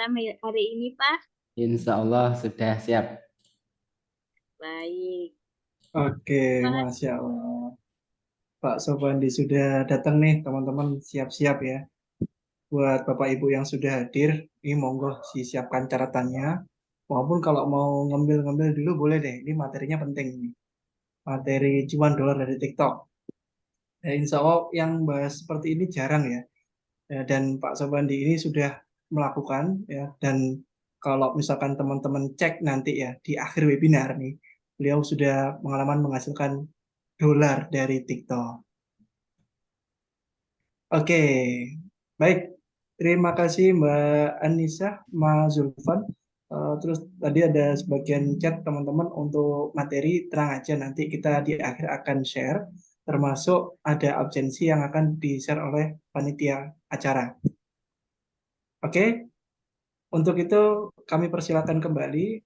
malam hari ini, Pak? Insya Allah sudah siap. Baik. Oke, Pak, Masya Allah. Pak Sofandi sudah datang nih, teman-teman siap-siap ya. Buat Bapak Ibu yang sudah hadir, ini monggo disiapkan catatannya. Walaupun kalau mau ngambil-ngambil dulu boleh deh, ini materinya penting nih. Materi cuan dolar dari TikTok. Insya Allah yang bahas seperti ini jarang ya. Dan Pak Sofandi ini sudah melakukan ya. Dan kalau misalkan teman-teman cek nanti ya di akhir webinar nih, beliau sudah pengalaman menghasilkan dolar dari TikTok. Oke, baik. Terima kasih Mbak Anissa, Mas Zulfan. Terus tadi ada sebagian chat teman-teman untuk materi terang aja nanti kita di akhir akan share, termasuk ada absensi yang akan di-share oleh panitia acara. Oke, untuk itu kami persilakan kembali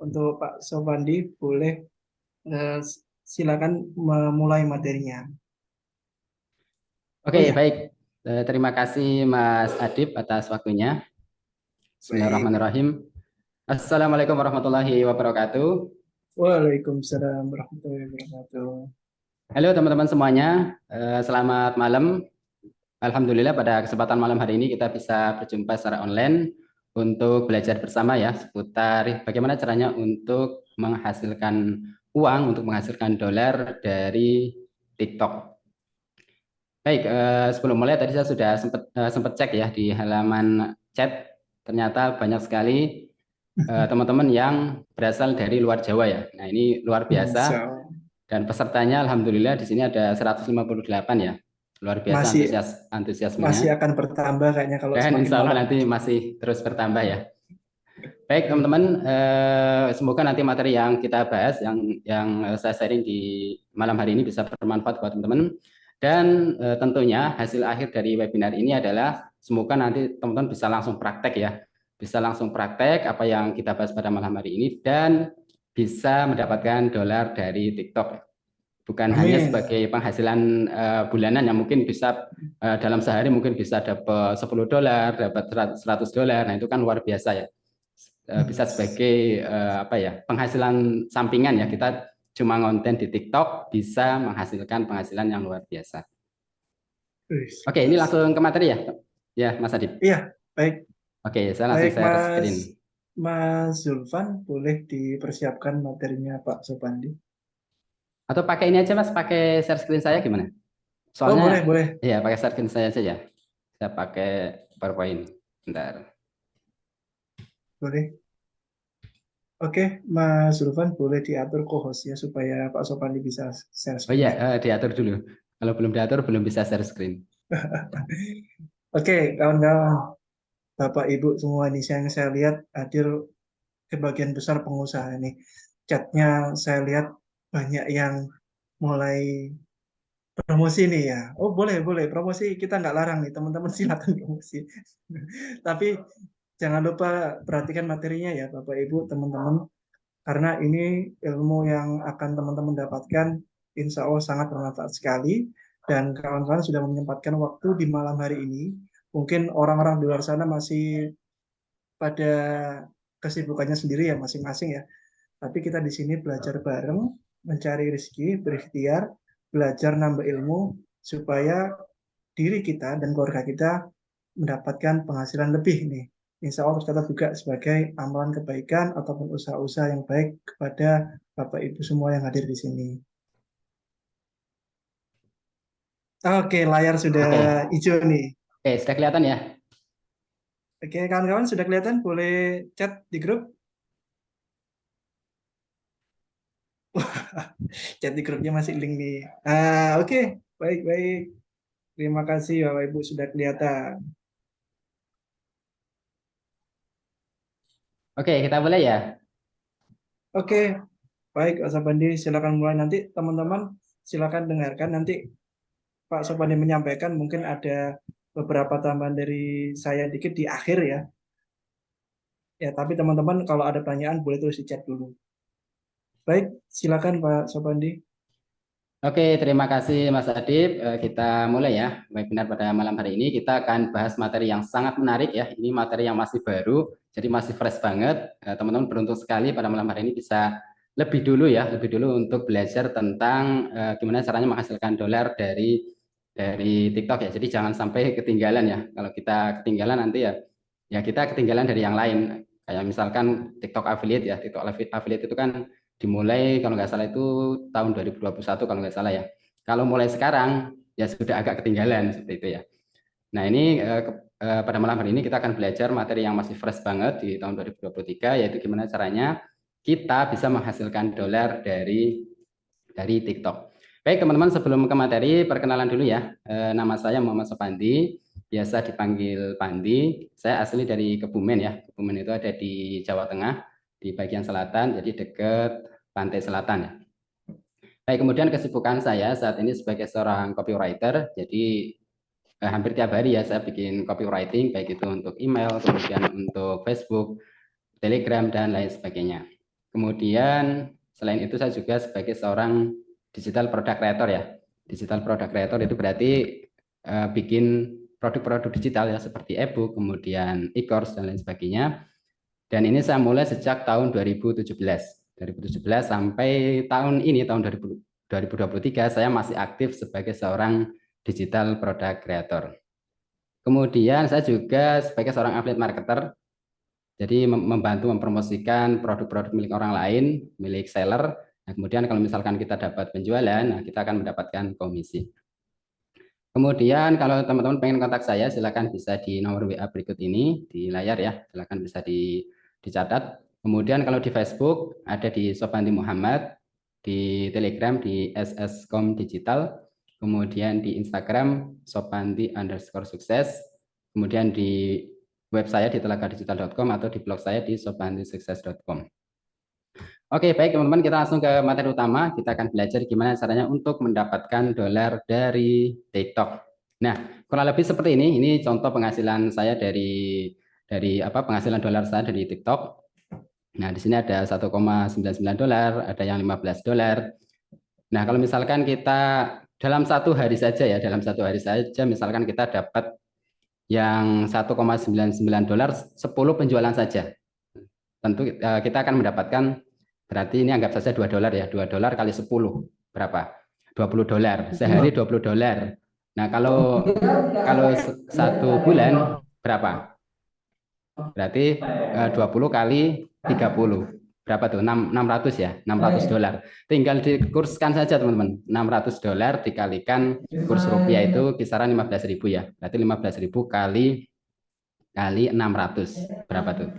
untuk Pak Sofandi, boleh eh, silakan memulai materinya. Oke, Oh ya, baik. Terima kasih Mas Adib atas waktunya. baik. Bismillahirrahmanirrahim. Assalamualaikum warahmatullahi wabarakatuh. Waalaikumsalam warahmatullahi wabarakatuh. Halo teman-teman semuanya. Selamat malam. Alhamdulillah pada kesempatan malam hari ini kita bisa berjumpa secara online untuk belajar bersama ya seputar bagaimana caranya untuk menghasilkan uang, untuk menghasilkan dolar dari TikTok. Baik, sebelum mulai tadi saya sudah sempat cek ya di halaman chat, ternyata banyak sekali teman-teman yang berasal dari luar Jawa ya. Nah, ini luar Masya biasa Allah. dan pesertanya alhamdulillah di sini ada 158 ya. Luar biasa Masih masih antusiasmenya akan bertambah kayaknya kalau dan semakin insya Allah malam. nanti masih terus bertambah ya. Baik teman-teman, semoga nanti materi yang kita bahas, yang saya sharing di malam hari ini bisa bermanfaat buat teman-teman. Dan tentunya hasil akhir dari webinar ini adalah semoga nanti teman-teman bisa langsung praktek ya, bisa langsung praktek apa yang kita bahas pada malam hari ini dan bisa mendapatkan dolar dari TikTok. Bukan hanya Amin. sebagai penghasilan bulanan yang mungkin bisa dalam sehari mungkin bisa dapat 10 dolar, dapat 100 dolar. Nah, itu kan luar biasa ya, bisa sebagai apa ya, penghasilan sampingan ya, kita cuma ngonten di TikTok bisa menghasilkan penghasilan yang luar biasa. Oke, ini Masya langsung Allah. ke materi ya Mas Adib. Iya, baik. Oke, saya langsung Baik, share screen. Mas Zulfan, boleh dipersiapkan materinya Pak Sopandi. Atau pakai ini aja Mas, pakai share screen saya gimana? Oh, Soalnya boleh, boleh. ya pakai share screen saya saja, saya pakai PowerPoint. Bentar. Boleh. Oke, Mas Zulfan, boleh diatur co-host ya supaya Pak Sopandi bisa share Oh iya, screen-nya. diatur dulu. Kalau belum diatur belum bisa share screen. Oke, kawan-kawan, Bapak Ibu semua ini yang saya lihat hadir sebagian besar pengusaha ini. Chatnya saya lihat banyak yang mulai promosi nih ya. Oh boleh, boleh. Promosi kita nggak larang nih, teman-teman silakan promosi. Tapi jangan lupa perhatikan materinya ya Bapak Ibu, teman-teman. Karena ini ilmu yang akan teman-teman dapatkan insya Allah sangat bermanfaat sekali. Dan kawan-kawan sudah menyempatkan waktu di malam hari ini. Mungkin orang-orang di luar sana masih pada kesibukannya sendiri ya masing-masing ya. Tapi kita di sini belajar bareng, mencari rezeki, berikhtiar, belajar nambah ilmu supaya diri kita dan keluarga kita mendapatkan penghasilan lebih nih. Insya Allah tercatat juga sebagai amalan kebaikan ataupun usaha-usaha yang baik kepada Bapak Ibu semua yang hadir di sini. Oke, layar sudah Oke, hijau nih. oke, sudah kelihatan ya. Oke, kawan-kawan sudah kelihatan? Boleh chat di grup? Chat di grupnya masih link nih. Oke, baik-baik. Terima kasih Bapak Ibu sudah kelihatan. Oke, kita boleh ya. Oke, baik Pak Sabandi, silakan mulai nanti teman-teman silakan dengarkan nanti Pak Sabandi menyampaikan mungkin ada beberapa tambahan dari saya dikit di akhir ya. Ya, tapi teman-teman kalau ada pertanyaan boleh terus di chat dulu. Baik, silakan Pak Sabandi. Oke, terima kasih Mas Adib. Kita mulai ya webinar pada malam hari ini. Kita akan bahas materi yang sangat menarik ya. Ini materi yang masih baru, jadi masih fresh banget. Teman-teman beruntung sekali pada malam hari ini bisa lebih dulu untuk belajar tentang gimana caranya menghasilkan dolar dari TikTok ya. Jadi jangan sampai ketinggalan ya. Kalau kita ketinggalan nanti ya kita ketinggalan dari yang lain. Kayak misalkan TikTok affiliate ya. TikTok affiliate itu kan dimulai kalau nggak salah itu tahun 2021 kalau nggak salah ya. Kalau mulai sekarang ya sudah agak ketinggalan seperti itu ya. Nah ini pada malam hari ini kita akan belajar materi yang masih fresh banget di tahun 2023 yaitu gimana caranya kita bisa menghasilkan dolar dari TikTok. Baik teman-teman, sebelum ke materi perkenalan dulu ya. Nama saya Muhammad Sopandi, biasa dipanggil Pandi. Saya asli dari Kebumen ya. Kebumen itu ada di Jawa Tengah, di bagian selatan, jadi dekat pantai selatan ya. Baik, kemudian kesibukan saya saat ini sebagai seorang copywriter, jadi hampir tiap hari ya saya bikin copywriting, baik itu untuk email, kemudian untuk Facebook, Telegram, dan lain sebagainya. Kemudian selain itu saya juga sebagai seorang digital product creator ya. Digital product creator itu berarti bikin produk-produk digital ya seperti e-book, kemudian e-course dan lain sebagainya. Dan ini saya mulai sejak tahun 2017. 2017 sampai tahun ini, tahun 2023, saya masih aktif sebagai seorang digital product creator. Kemudian saya juga sebagai seorang affiliate marketer, jadi membantu mempromosikan produk-produk milik orang lain, milik seller. Nah, kemudian kalau misalkan kita dapat penjualan, nah kita akan mendapatkan komisi. Kemudian kalau teman-teman pengen kontak saya, silakan bisa di nomor WA berikut ini di layar ya, silakan bisa dicatat. Kemudian kalau di Facebook ada di Sopandi Muhammad, di Telegram di SSCom Digital, kemudian di Instagram sopandi_sukses, kemudian di web saya di telagadigital.com atau di blog saya di sopandisukses.com. Oke, baik teman-teman, kita langsung ke materi utama. Kita akan belajar gimana caranya untuk mendapatkan dolar dari TikTok. Nah, kurang lebih seperti ini. Ini contoh penghasilan saya dari penghasilan dolar saya dari TikTok. Nah, di sini ada 1,99 dolar, ada yang 15 dolar. Nah, kalau misalkan kita dalam satu hari saja ya, misalkan kita dapat yang 1,99 dolar, 10 penjualan saja. Tentu kita akan mendapatkan, berarti ini anggap saja 2 dolar ya, 2 dolar kali 10 berapa? 20 dolar, sehari 20 dolar. Nah, kalau satu bulan berapa? Berarti 20 kali 30. Berapa tuh? 600 ya, 600 dolar. Tinggal dikurskan saja teman-teman. 600 dolar dikalikan kurs rupiah itu kisaran 15.000 ya. Berarti 15.000 kali 600. Berapa tuh?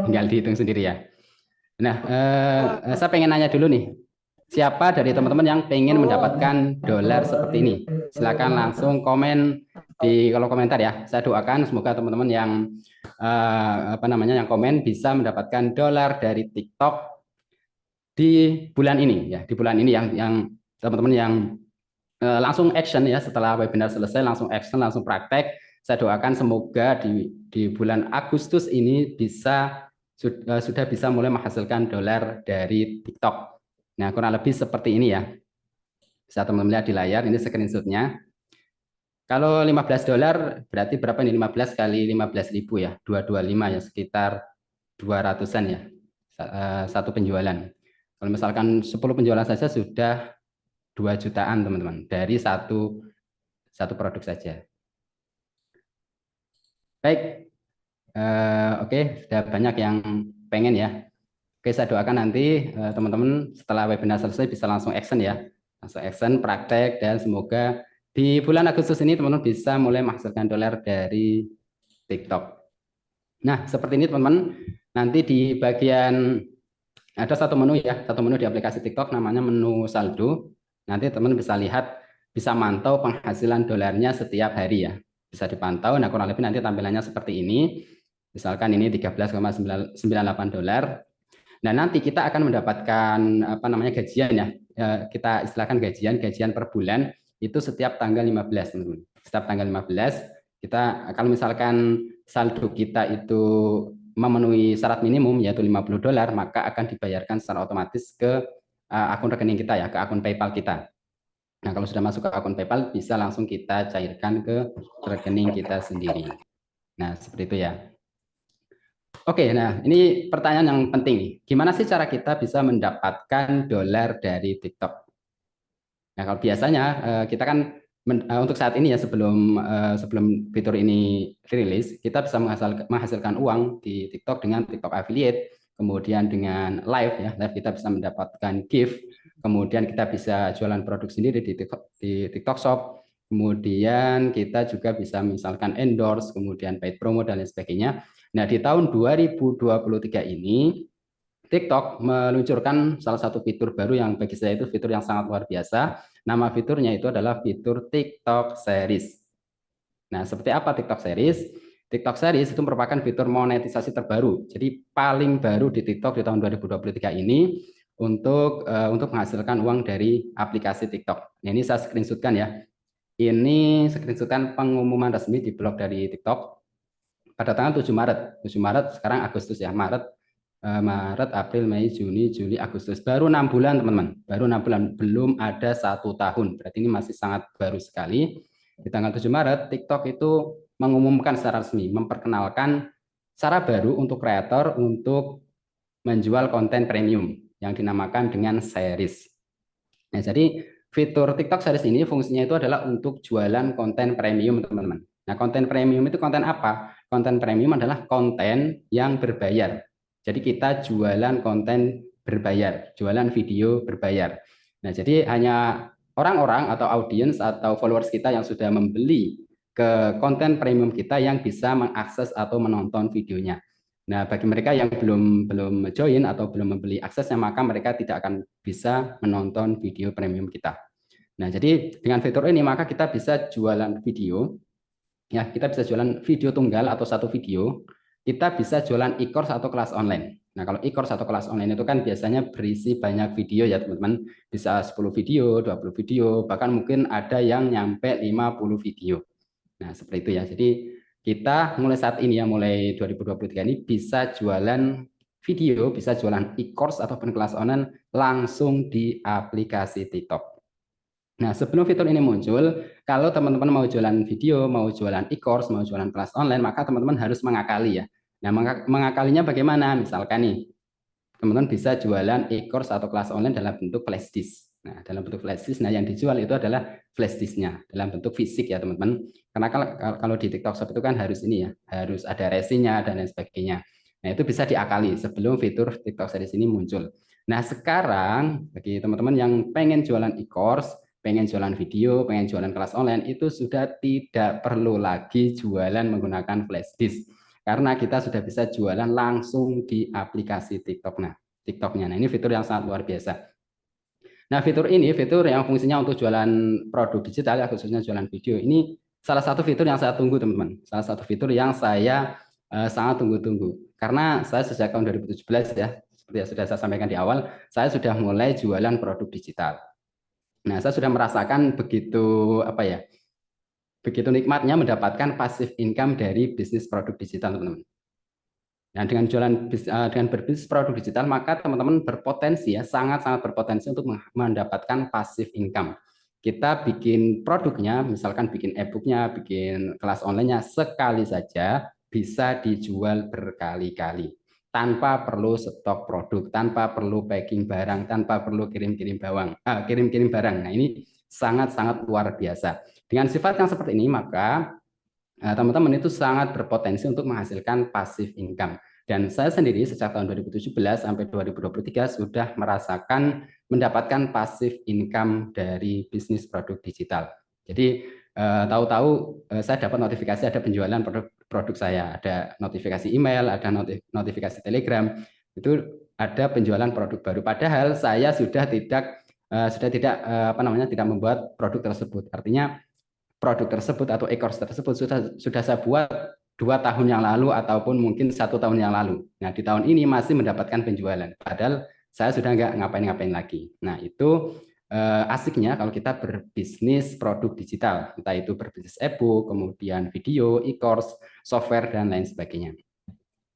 Tinggal dihitung sendiri ya. Nah, saya pengen nanya dulu nih, siapa dari teman-teman yang pengen mendapatkan dolar seperti ini? Silakan langsung komen di kolom komentar ya. Saya doakan semoga teman-teman yang yang komen bisa mendapatkan dolar dari TikTok di bulan ini ya. Di bulan ini yang teman-teman yang langsung action ya, setelah webinar selesai langsung action, langsung praktek. Saya doakan semoga di bulan Agustus ini sudah bisa mulai menghasilkan dolar dari TikTok. Nah, kurang lebih seperti ini ya. Bisa teman-teman lihat di layar, ini screenshotnya. Kalau 15 dolar berarti berapa nih? 15 kali 15.000 ya, 225 ya, sekitar 200-an ya, satu penjualan. Kalau misalkan 10 penjualan saja sudah 2 jutaan teman-teman, dari satu produk saja. Baik, oke, sudah banyak yang pengen ya. Oke, saya doakan nanti teman-teman setelah webinar selesai bisa langsung action ya. Langsung action, praktek, dan semoga di bulan Agustus ini teman-teman bisa mulai menghasilkan dolar dari TikTok. Nah, seperti ini teman-teman. Nanti di bagian ada satu menu ya, satu menu di aplikasi TikTok namanya menu saldo. Nanti teman-teman bisa lihat, bisa mantau penghasilan dolarnya setiap hari ya. Bisa dipantau, nah kurang lebih nanti tampilannya seperti ini. Misalkan ini 13,98 dolar. Nah, nanti kita akan mendapatkan gajian ya. Kita istilahkan gajian per bulan itu setiap tanggal 15, teman-teman. Setiap tanggal 15 kita kalau misalkan saldo kita itu memenuhi syarat minimum yaitu 50 dolar, maka akan dibayarkan secara otomatis ke akun rekening kita ya, ke akun PayPal kita. Nah, kalau sudah masuk ke akun PayPal, bisa langsung kita cairkan ke rekening kita sendiri. Nah, seperti itu ya. Oke, nah ini pertanyaan yang penting nih. Gimana sih cara kita bisa mendapatkan dolar dari TikTok? Nah, kalau biasanya kita kan untuk saat ini ya sebelum fitur ini rilis, kita bisa menghasilkan uang di TikTok dengan TikTok Affiliate, kemudian dengan live ya, live kita bisa mendapatkan gift, kemudian kita bisa jualan produk sendiri di TikTok Shop, kemudian kita juga bisa misalkan endorse, kemudian paid promo dan lain sebagainya. Nah, di tahun 2023 ini TikTok meluncurkan salah satu fitur baru yang bagi saya itu fitur yang sangat luar biasa. Nama fiturnya itu adalah fitur TikTok Series. Nah, seperti apa TikTok Series? TikTok Series itu merupakan fitur monetisasi terbaru. Jadi paling baru di TikTok di tahun 2023 ini untuk menghasilkan uang dari aplikasi TikTok. Nah, ini saya screenshotkan ya. Ini screenshotan pengumuman resmi di blog dari TikTok pada tanggal 7 Maret. 7 Maret, sekarang Agustus ya. Maret, April, Mei, Juni, Juli, Agustus. Baru 6 bulan, teman-teman. Baru 6 bulan. Belum ada 1 tahun. Berarti ini masih sangat baru sekali. Di tanggal 7 Maret, TikTok itu mengumumkan secara resmi, memperkenalkan cara baru untuk kreator untuk menjual konten premium yang dinamakan dengan series. Nah, jadi fitur TikTok Series ini fungsinya itu adalah untuk jualan konten premium, teman-teman. Nah, konten premium itu konten apa? Konten premium adalah konten yang berbayar. Jadi kita jualan konten berbayar, jualan video berbayar. Nah, jadi hanya orang-orang atau audiens atau followers kita yang sudah membeli ke konten premium kita yang bisa mengakses atau menonton videonya. Nah, bagi mereka yang belum belum join atau belum membeli aksesnya, maka mereka tidak akan bisa menonton video premium kita. Nah, jadi dengan fitur ini maka kita bisa jualan video, ya kita bisa jualan video tunggal atau satu video, kita bisa jualan e-course atau kelas online. Nah, kalau e-course atau kelas online itu kan biasanya berisi banyak video ya teman-teman, bisa 10 video, 20 video, bahkan mungkin ada yang nyampe 50 video. Nah, seperti itu ya. Jadi kita mulai saat ini ya, mulai 2023 ini bisa jualan video, bisa jualan e-course ataupun kelas online langsung di aplikasi TikTok. Nah, sebelum fitur ini muncul, kalau teman-teman mau jualan video, mau jualan e-course, mau jualan kelas online, maka teman-teman harus mengakali ya. Nah, mengakalinya bagaimana? Misalkan nih, teman-teman bisa jualan e-course atau kelas online dalam bentuk flash disk. Nah, dalam bentuk flash disk, nah yang dijual itu adalah flash disknya dalam bentuk fisik ya teman-teman. Karena kalau di TikTok Shop itu kan harus ini ya, harus ada resinya dan lain sebagainya. Nah, itu bisa diakali sebelum fitur TikTok Series ini muncul. Nah, sekarang bagi teman-teman yang pengen jualan e-course, pengen jualan video, pengen jualan kelas online, itu sudah tidak perlu lagi jualan menggunakan flash disk karena kita sudah bisa jualan langsung di aplikasi TikTok. Nah, TikToknya. Nah, ini fitur yang sangat luar biasa. Nah, fitur ini fitur yang fungsinya untuk jualan produk digital, ya, khususnya jualan video. Ini salah satu fitur yang saya tunggu, teman-teman. Salah satu fitur yang saya sangat tunggu-tunggu. Karena saya sejak tahun 2017 ya, seperti yang sudah saya sampaikan di awal, saya sudah mulai jualan produk digital. Nah, saya sudah merasakan begitu apa ya? Begitu nikmatnya mendapatkan passive income dari bisnis produk digital, teman-teman. Nah, dengan berbisnis produk digital, maka teman-teman berpotensi ya, sangat-sangat berpotensi untuk mendapatkan passive income. Kita bikin produknya, misalkan bikin e-booknya, bikin kelas online-nya, sekali saja bisa dijual berkali-kali. Tanpa perlu stok produk, tanpa perlu packing barang, tanpa perlu kirim-kirim barang. Nah, ini sangat-sangat luar biasa. Dengan sifat yang seperti ini, maka teman-teman itu sangat berpotensi untuk menghasilkan passive income. Dan saya sendiri sejak tahun 2017 sampai 2023 sudah merasakan mendapatkan passive income dari bisnis produk digital. Jadi tahu-tahu saya dapat notifikasi ada penjualan produk saya, ada notifikasi email, ada notifikasi Telegram, itu ada penjualan produk baru. Padahal saya sudah tidak tidak membuat produk tersebut. Artinya produk tersebut atau e-course tersebut sudah saya buat 2 tahun yang lalu ataupun mungkin 1 tahun yang lalu. Nah, di tahun ini masih mendapatkan penjualan. Padahal saya sudah nggak ngapain-ngapain lagi. Nah, itu asiknya kalau kita berbisnis produk digital, entah itu berbisnis e-book, kemudian video, e-course, software, dan lain sebagainya.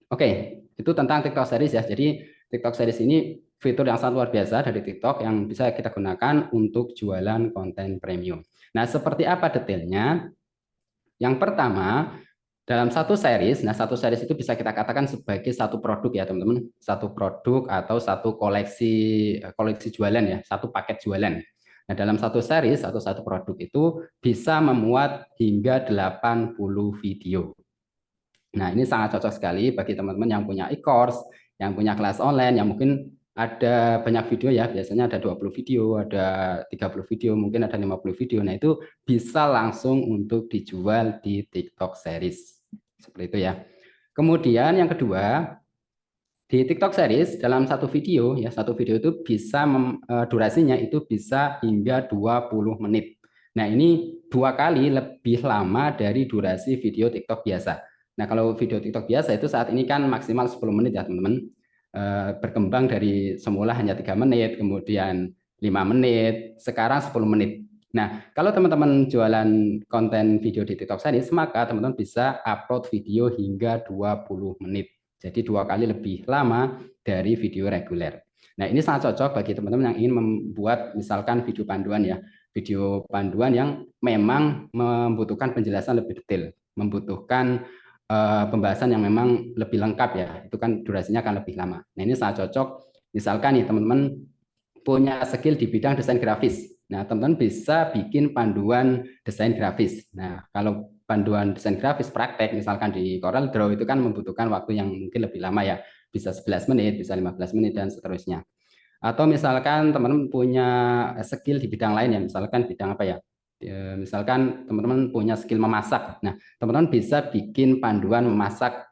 Oke, itu tentang TikTok Series ya. Jadi TikTok Series ini fitur yang sangat luar biasa dari TikTok yang bisa kita gunakan untuk jualan konten premium. Nah, seperti apa detailnya? Yang pertama, dalam satu series, nah satu series itu bisa kita katakan sebagai satu produk ya teman-teman, satu produk atau satu koleksi jualan ya, satu paket jualan. Nah dalam satu series atau satu produk itu bisa memuat hingga 80 video. Nah, ini sangat cocok sekali bagi teman-teman yang punya e-course, yang punya kelas online, yang mungkin ada banyak video ya, biasanya ada 20 video, ada 30 video, mungkin ada 50 video. Nah, itu bisa langsung untuk dijual di TikTok Series. Seperti itu ya. Kemudian yang kedua, di TikTok Series dalam satu video ya, satu video itu bisa durasinya itu bisa hingga 20 menit. Nah, ini 2 kali lebih lama dari durasi video TikTok biasa. Nah, kalau video TikTok biasa itu saat ini kan maksimal 10 menit ya, teman-teman. Berkembang dari semula hanya 3 menit, kemudian 5 menit, sekarang 10 menit. Nah, kalau teman-teman jualan konten video di TikTok Series, maka teman-teman bisa upload video hingga 20 menit. Jadi 2 kali lebih lama dari video reguler. Nah, ini sangat cocok bagi teman-teman yang ingin membuat misalkan video panduan ya. Video panduan yang memang membutuhkan penjelasan lebih detail, membutuhkan pembahasan yang memang lebih lengkap ya. Itu kan durasinya akan lebih lama. Nah, ini sangat cocok. Misalkan nih teman-teman punya skill di bidang desain grafis. Nah, teman-teman bisa bikin panduan desain grafis. Nah, kalau panduan desain grafis praktek, misalkan di Corel Draw itu kan membutuhkan waktu yang mungkin lebih lama ya. Bisa 11 menit, bisa 15 menit, dan seterusnya. Atau misalkan teman-teman punya skill di bidang lain ya, misalkan bidang apa ya? Misalkan teman-teman punya skill memasak. Nah, teman-teman bisa bikin panduan memasak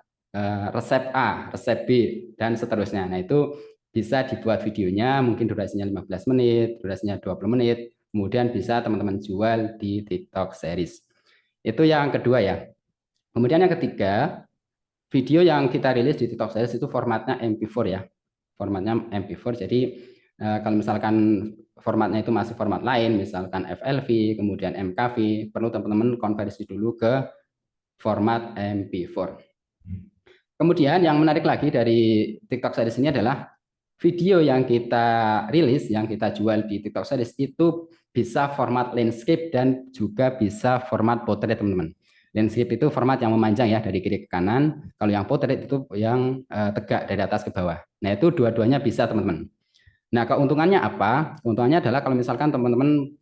resep A, resep B, dan seterusnya. Nah, itu bisa dibuat videonya, mungkin durasinya 15 menit, durasinya 20 menit, kemudian bisa teman-teman jual di TikTok Series. Itu yang kedua ya. Kemudian yang ketiga, video yang kita rilis di TikTok Series itu formatnya MP4 ya. Formatnya MP4, jadi kalau misalkan formatnya itu masih format lain, misalkan FLV, kemudian MKV, perlu teman-teman konversi dulu ke format MP4. Kemudian yang menarik lagi dari TikTok Series ini adalah video yang kita rilis, yang kita jual di TikTok Series itu bisa format landscape dan juga bisa format portrait, teman-teman. Landscape itu format yang memanjang ya dari kiri ke kanan. Kalau yang portrait itu yang tegak dari atas ke bawah. Nah, itu dua-duanya bisa, teman-teman. Nah, keuntungannya apa? Keuntungannya adalah kalau misalkan teman-teman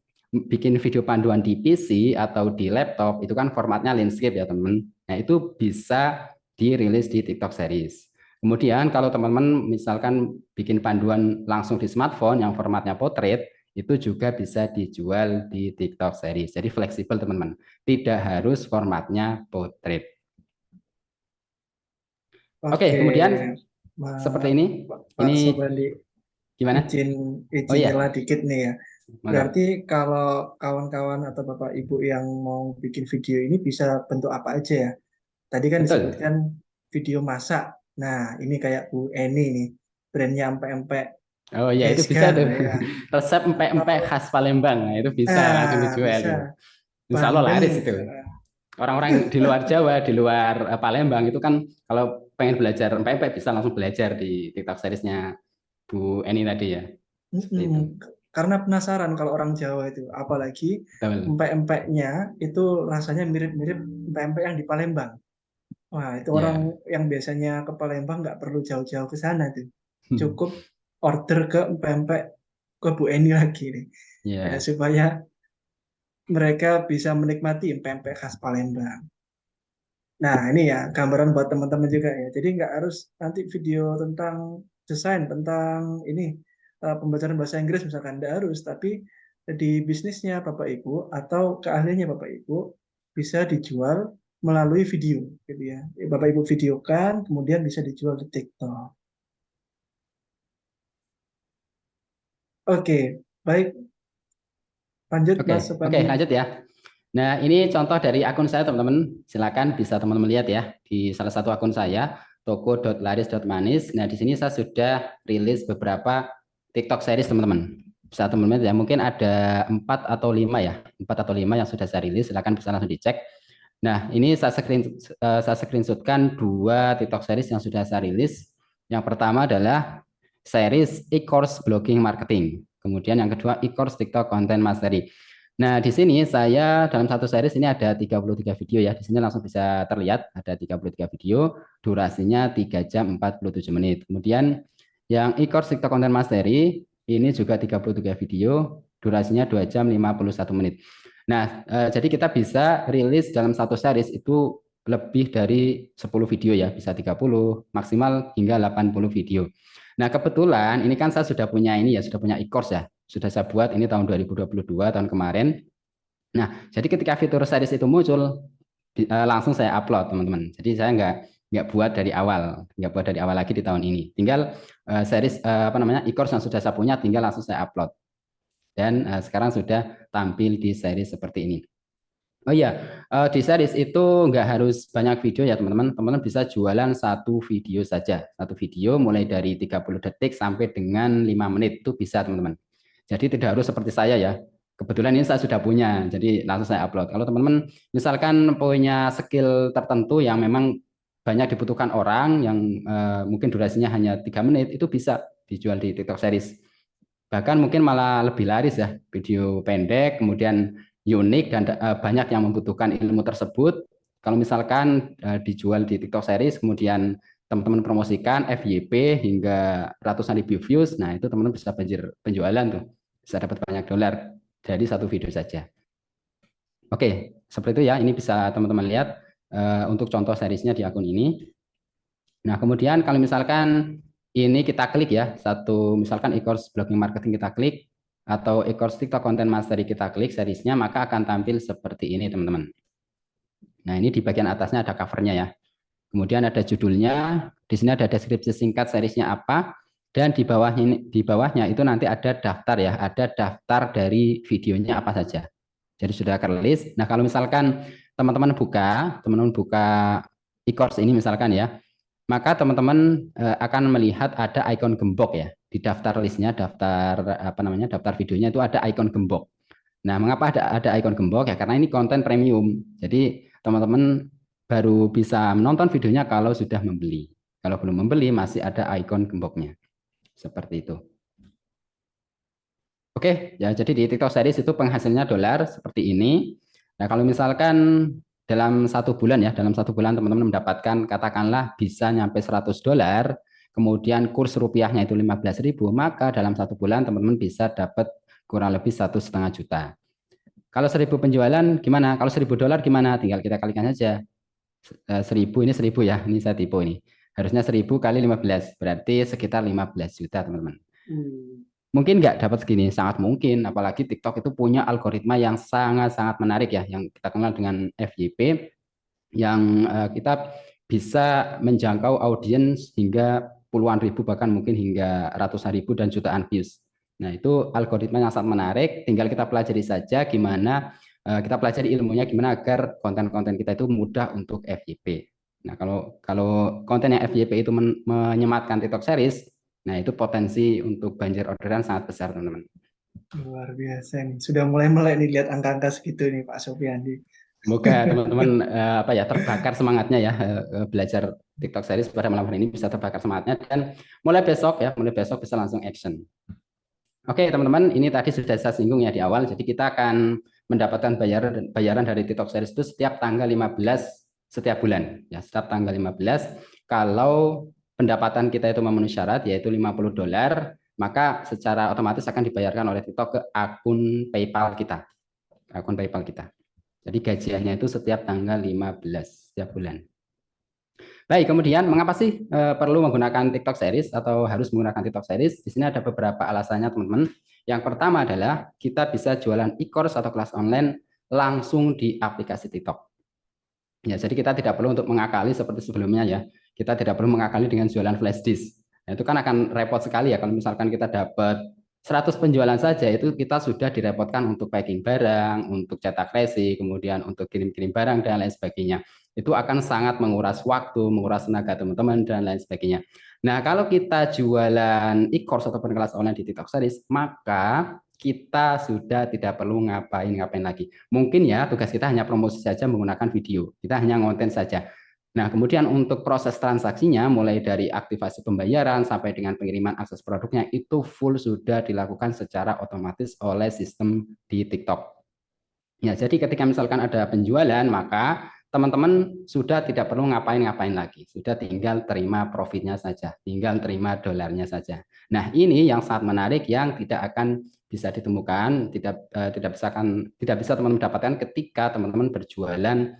bikin video panduan di PC atau di laptop, itu kan formatnya landscape ya, teman-teman. Nah, itu bisa dirilis di TikTok Series. Kemudian kalau teman-teman misalkan bikin panduan langsung di smartphone yang formatnya portrait, itu juga bisa dijual di TikTok Series. Jadi fleksibel, teman-teman. Tidak harus formatnya portrait. Oke, Oke, kemudian seperti ini. Pak Ini Sobandi, gimana? izin Oh izin nyela iya, dikit nih ya. monggo. Berarti kalau kawan-kawan atau Bapak Ibu yang mau bikin video ini bisa bentuk apa aja ya? Tadi kan Betul. disebutkan video masak. Nah, ini kayak Bu Eni nih, brandnya empek-empek Oh iya, itu bisa Hesgar tuh. ya. Resep empek-empek Kalau khas Palembang. Nah, itu bisa langsung dijual bisa tuh. Insya Allah bandeng. laris itu. Orang-orang di luar Jawa, di luar Palembang itu kan kalau pengen belajar empek-empek bisa langsung belajar di TikTok seriesnya Bu Eni tadi ya. Seperti itu. Karena penasaran kalau orang Jawa itu, apalagi Betul. empek-empeknya itu rasanya mirip-mirip empek-empek yang di Palembang. Wah, itu orang Ya. yang biasanya ke Palembang nggak perlu jauh-jauh ke sana tuh. Cukup order ke empek-empek ke Bu Eni lagi nih. Ya, Ya. supaya mereka bisa menikmati empek-empek khas Palembang. Nah, ini ya gambaran buat teman-teman juga ya. Jadi nggak harus nanti video tentang desain, tentang ini pembelajaran bahasa Inggris misalkan, nggak harus. Tapi di bisnisnya Bapak Ibu atau keahliannya Bapak Ibu bisa dijual melalui video, gitu ya. Bapak Ibu videokan, kemudian bisa dijual di TikTok. Oke, baik. Lanjut Oke, Mas oke, Supandi. lanjut ya. Nah, ini contoh dari akun saya, teman-teman. Silakan bisa teman-teman lihat ya di salah satu akun saya, toko.laris.manis. Nah, di sini saya sudah rilis beberapa TikTok series, teman-teman. Bisa teman-teman ya, mungkin ada 4 atau 5 ya, 4 atau 5 yang sudah saya rilis. Silakan bisa langsung dicek. Nah, ini saya screenshotkan 2 TikTok series yang sudah saya rilis. Yang pertama adalah series e-course blogging marketing. Kemudian yang kedua e-course TikTok content mastery. Nah, di sini saya dalam satu series ini ada 33 video ya. Di sini langsung bisa terlihat ada 33 video, durasinya 3 jam 47 menit. Kemudian yang e-course TikTok content mastery ini juga 33 video, durasinya 2 jam 51 menit. Nah, jadi kita bisa rilis dalam satu series itu lebih dari 10 video ya, bisa 30, maksimal hingga 80 video. Nah, kebetulan ini kan saya sudah punya ini ya, sudah punya e-course ya. Sudah saya buat ini tahun 2022, tahun kemarin. Nah, jadi ketika fitur series itu muncul, langsung saya upload, teman-teman. Jadi saya nggak buat dari awal lagi di tahun ini. Tinggal series apa namanya e-course yang sudah saya punya, tinggal langsung saya upload. Dan sekarang sudah tampil di series seperti ini. Oh iya, di series itu nggak harus banyak video ya teman-teman. Teman-teman bisa jualan satu video saja. Satu video mulai dari 30 detik sampai dengan 5 menit itu bisa teman-teman. Jadi tidak harus seperti saya ya. Kebetulan ini saya sudah punya, jadi langsung saya upload. Kalau teman-teman misalkan punya skill tertentu yang memang banyak dibutuhkan orang, yang mungkin durasinya hanya 3 menit, itu bisa dijual di TikTok Series. Bahkan mungkin malah lebih laris ya, video pendek, kemudian unik dan banyak yang membutuhkan ilmu tersebut. Kalau misalkan dijual di TikTok Series, kemudian teman-teman promosikan FYP hingga ratusan ribu views, nah itu teman-teman bisa banjir penjualan tuh, bisa dapat banyak dolar dari satu video saja. Oke, seperti itu ya. Ini bisa teman-teman lihat untuk contoh seriesnya di akun ini. Nah, kemudian kalau misalkan ini kita klik ya, satu misalkan e-course blogging marketing kita klik, atau e-course TikTok content mastery kita klik seriesnya, maka akan tampil seperti ini teman-teman. Nah, ini di bagian atasnya ada covernya ya. Kemudian ada judulnya, di sini ada deskripsi singkat seriesnya apa, dan di bawahnya itu nanti ada daftar ya, ada daftar dari videonya apa saja. Jadi sudah terlist. Nah, kalau misalkan teman-teman buka e-course ini misalkan ya, maka teman-teman akan melihat ada ikon gembok ya di daftar listnya, daftar apa namanya, daftar videonya itu ada ikon gembok. Nah, mengapa ada ikon gembok ya? Karena ini konten premium. Jadi teman-teman baru bisa menonton videonya kalau sudah membeli. Kalau belum membeli masih ada ikon gemboknya. Seperti itu. Oke, ya jadi di TikTok Series itu penghasilnya dolar seperti ini. Nah, kalau misalkan dalam satu bulan teman-teman mendapatkan katakanlah bisa nyampe 100 dolar, kemudian kurs rupiahnya itu 15.000, maka dalam satu bulan teman-teman bisa dapat kurang lebih 1,5 juta. Kalau 1.000 penjualan gimana? Kalau 1.000 dolar gimana? Tinggal kita kalikan saja. 1.000 ini 1.000 ya, ini saya tipu ini. Harusnya 1.000 kali 15, berarti sekitar 15 juta teman-teman. Mungkin nggak dapat segini, sangat mungkin. Apalagi TikTok itu punya algoritma yang sangat-sangat menarik ya, yang kita kenal dengan FYP, yang kita bisa menjangkau audiens hingga puluhan ribu, bahkan mungkin hingga ratusan ribu dan jutaan views. Nah, itu algoritma yang sangat menarik, tinggal kita pelajari saja gimana, kita pelajari ilmunya gimana agar konten-konten kita itu mudah untuk FYP. Nah, kalau konten yang FYP itu menyematkan TikTok Series, nah, itu potensi untuk banjir orderan sangat besar, teman-teman. Luar biasa nih. Sudah mulai melek nih lihat angka-angka segitu nih Pak Sofiandi. Semoga teman-teman apa ya terbakar semangatnya ya belajar TikTok Series pada malam hari ini, bisa terbakar semangatnya, dan mulai besok bisa langsung action. Oke, teman-teman, ini tadi sudah saya singgung ya di awal. Jadi kita akan mendapatkan bayaran dari TikTok Series itu setiap tanggal 15 setiap bulan. Ya, setiap tanggal 15. Kalau pendapatan kita itu memenuhi syarat yaitu 50 dolar, maka secara otomatis akan dibayarkan oleh TikTok ke akun PayPal kita. Akun PayPal kita. Jadi gajiannya itu setiap tanggal 15 setiap bulan. Baik, kemudian mengapa sih perlu menggunakan TikTok Series atau harus menggunakan TikTok Series? Di sini ada beberapa alasannya, teman-teman. Yang pertama adalah kita bisa jualan e-course atau kelas online langsung di aplikasi TikTok. Ya, jadi kita tidak perlu untuk mengakali seperti sebelumnya ya. Kita tidak perlu mengakali dengan jualan flash disk. Nah, itu kan akan repot sekali ya kalau misalkan kita dapat 100 penjualan saja, itu kita sudah direpotkan untuk packing barang, untuk cetak resi, kemudian untuk kirim-kirim barang dan lain sebagainya. Itu akan sangat menguras waktu, menguras tenaga teman-teman dan lain sebagainya. Nah, kalau kita jualan e-course ataupun kelas online di TikTok Series, maka kita sudah tidak perlu ngapain lagi. Mungkin ya tugas kita hanya promosi saja menggunakan video. Kita hanya ngonten saja. Nah, kemudian untuk proses transaksinya, mulai dari aktivasi pembayaran sampai dengan pengiriman akses produknya, itu full sudah dilakukan secara otomatis oleh sistem di TikTok. Ya, jadi ketika misalkan ada penjualan, maka teman-teman sudah tidak perlu ngapain-ngapain lagi. Sudah tinggal terima profitnya saja, tinggal terima dolarnya saja. Nah, ini yang sangat menarik yang tidak akan bisa ditemukan, tidak bisa teman-teman dapatkan ketika teman-teman berjualan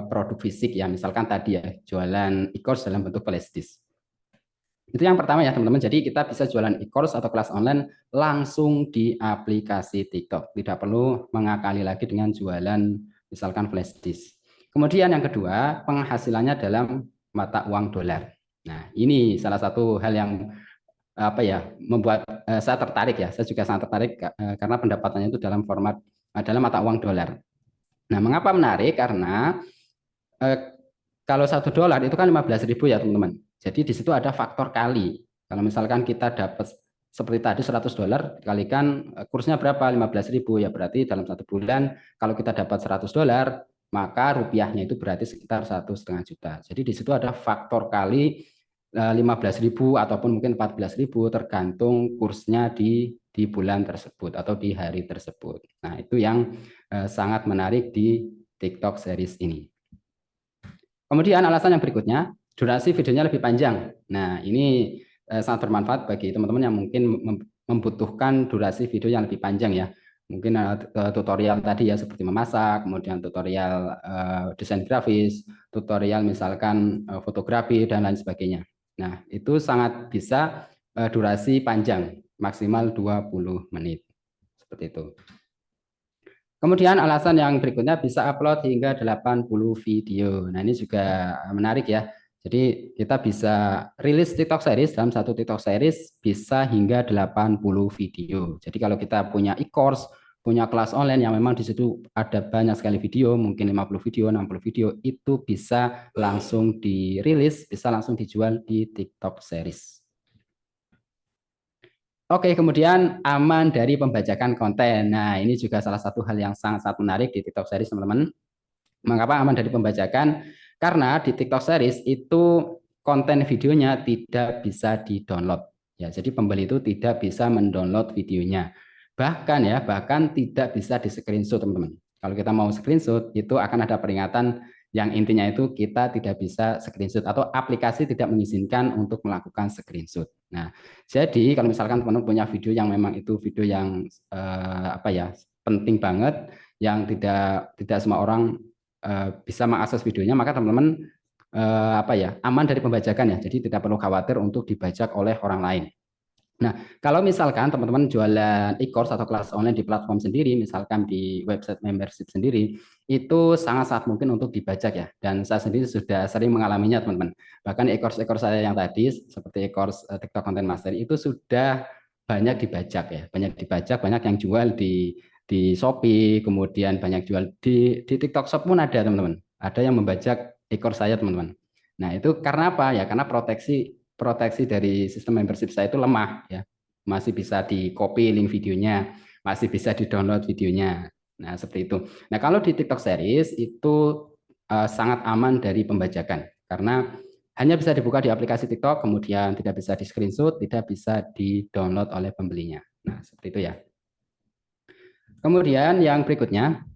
produk fisik ya, misalkan tadi ya, jualan e-course dalam bentuk flash disk. Itu yang pertama ya teman-teman. Jadi kita bisa jualan e-course atau kelas online langsung di aplikasi TikTok. Tidak perlu mengakali lagi dengan jualan misalkan flash disk. Kemudian yang kedua, penghasilannya dalam mata uang dolar. Nah, ini salah satu hal yang apa ya membuat saya tertarik ya. Saya juga sangat tertarik karena pendapatannya itu dalam format dalam mata uang dolar. Nah, mengapa menarik? Karena eh, kalau $1 itu kan 15.000 ya teman-teman. Jadi di situ ada faktor kali. Kalau misalkan kita dapat seperti tadi $100 dikalikan kursnya berapa? 15.000 ya berarti dalam 1 bulan kalau kita dapat $100 maka rupiahnya itu berarti sekitar 1,5 juta. Jadi di situ ada faktor kali 15.000 ataupun mungkin 14.000 tergantung kursnya di bulan tersebut atau di hari tersebut. Nah, itu yang sangat menarik di TikTok series ini. Kemudian alasan yang berikutnya, durasi videonya lebih panjang. Nah, ini sangat bermanfaat bagi teman-teman yang mungkin membutuhkan durasi video yang lebih panjang ya. Mungkin tutorial tadi ya seperti memasak, kemudian tutorial desain grafis, tutorial misalkan fotografi dan lain sebagainya. Nah, itu sangat bisa durasi panjang, maksimal 20 menit. Seperti itu. Kemudian alasan yang berikutnya bisa upload hingga 80 video. Nah, ini juga menarik ya. Jadi kita bisa rilis TikTok series, dalam satu TikTok series bisa hingga 80 video. Jadi kalau kita punya e-course, punya kelas online yang memang di situ ada banyak sekali video, mungkin 50 video, 60 video, itu bisa langsung dirilis, bisa langsung dijual di TikTok series. Oke, kemudian aman dari pembajakan konten. Nah, ini juga salah satu hal yang sangat-sangat menarik di TikTok series, teman-teman. Mengapa aman dari pembajakan? Karena di TikTok series itu konten videonya tidak bisa di-download. Ya, jadi pembeli itu tidak bisa mendownload videonya. Bahkan tidak bisa di-screenshot, teman-teman. Kalau kita mau screenshot, itu akan ada peringatan yang intinya itu kita tidak bisa screenshot atau aplikasi tidak mengizinkan untuk melakukan screenshot. Nah, jadi kalau misalkan teman-teman punya video yang memang itu video yang apa ya penting banget, yang tidak semua orang bisa mengakses videonya, maka teman-teman apa ya aman dari pembajakan ya. Jadi tidak perlu khawatir untuk dibajak oleh orang lain. Nah, kalau misalkan teman-teman jualan e-course atau kelas online di platform sendiri, misalkan di website membership sendiri, itu sangat-sangat mungkin untuk dibajak ya. Dan saya sendiri sudah sering mengalaminya, teman-teman. Bahkan e-course saya yang tadi, seperti e-course TikTok Content Mastery, itu sudah banyak dibajak ya. Banyak dibajak, banyak yang jual di Shopee, kemudian banyak jual di TikTok Shop pun ada, teman-teman. Ada yang membajak e-course saya, teman-teman. Nah, itu karena apa ya? Karena proteksi dari sistem membership saya itu lemah ya. Masih bisa di copy link videonya, masih bisa di-download videonya. Nah, seperti itu. Nah, kalau di TikTok series itu sangat aman dari pembajakan karena hanya bisa dibuka di aplikasi TikTok, kemudian tidak bisa di screenshot, tidak bisa di-download oleh pembelinya. Nah, seperti itu ya. Kemudian yang berikutnya,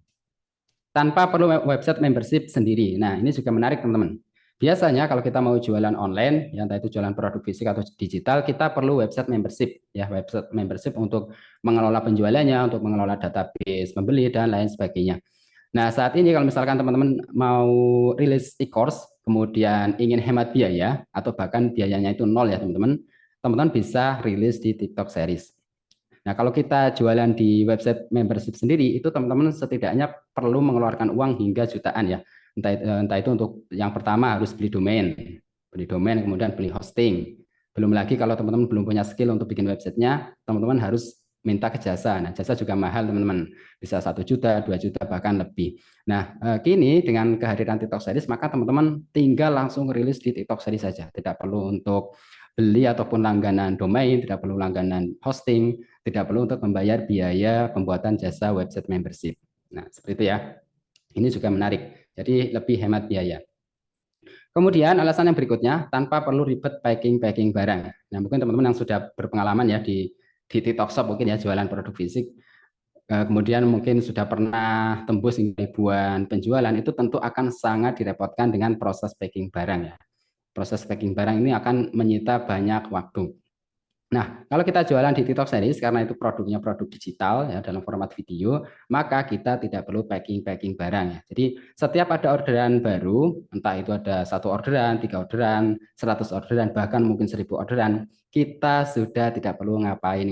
tanpa perlu website membership sendiri. Nah, ini juga menarik teman-teman. Biasanya kalau kita mau jualan online, yang tadi itu jualan produk fisik atau digital, kita perlu website membership, ya website membership untuk mengelola penjualannya, untuk mengelola database pembeli dan lain sebagainya. Nah, saat ini kalau misalkan teman-teman mau rilis e-course, kemudian ingin hemat biaya atau bahkan biayanya itu nol ya teman-teman, teman-teman bisa rilis di TikTok Series. Nah, kalau kita jualan di website membership sendiri, itu teman-teman setidaknya perlu mengeluarkan uang hingga jutaan ya. Entah itu untuk yang pertama harus beli domain, kemudian beli hosting. Belum lagi kalau teman-teman belum punya skill untuk bikin websitenya, teman-teman harus minta ke jasa. Nah, jasa juga mahal teman-teman, bisa 1 juta, 2 juta bahkan lebih. Nah, kini dengan kehadiran TikTok Series, maka teman-teman tinggal langsung rilis di TikTok Series saja. Tidak perlu untuk beli ataupun langganan domain, tidak perlu langganan hosting, tidak perlu untuk membayar biaya pembuatan jasa website membership. Nah, seperti itu ya. Ini juga menarik. Jadi lebih hemat biaya. Kemudian alasan yang berikutnya, tanpa perlu ribet packing barang. Nah, mungkin teman-teman yang sudah berpengalaman ya di TikTok Shop mungkin ya jualan produk fisik, kemudian mungkin sudah pernah tembus ribuan penjualan, itu tentu akan sangat direpotkan dengan proses packing barang ya. Proses packing barang ini akan menyita banyak waktu. Nah, kalau kita jualan di TikTok Series karena itu produknya produk digital ya dalam format video, maka kita tidak perlu packing barang ya. Jadi setiap ada orderan baru, entah itu ada 1 orderan, 3 orderan, 100 orderan, bahkan mungkin 1000 orderan, kita sudah tidak perlu ngapain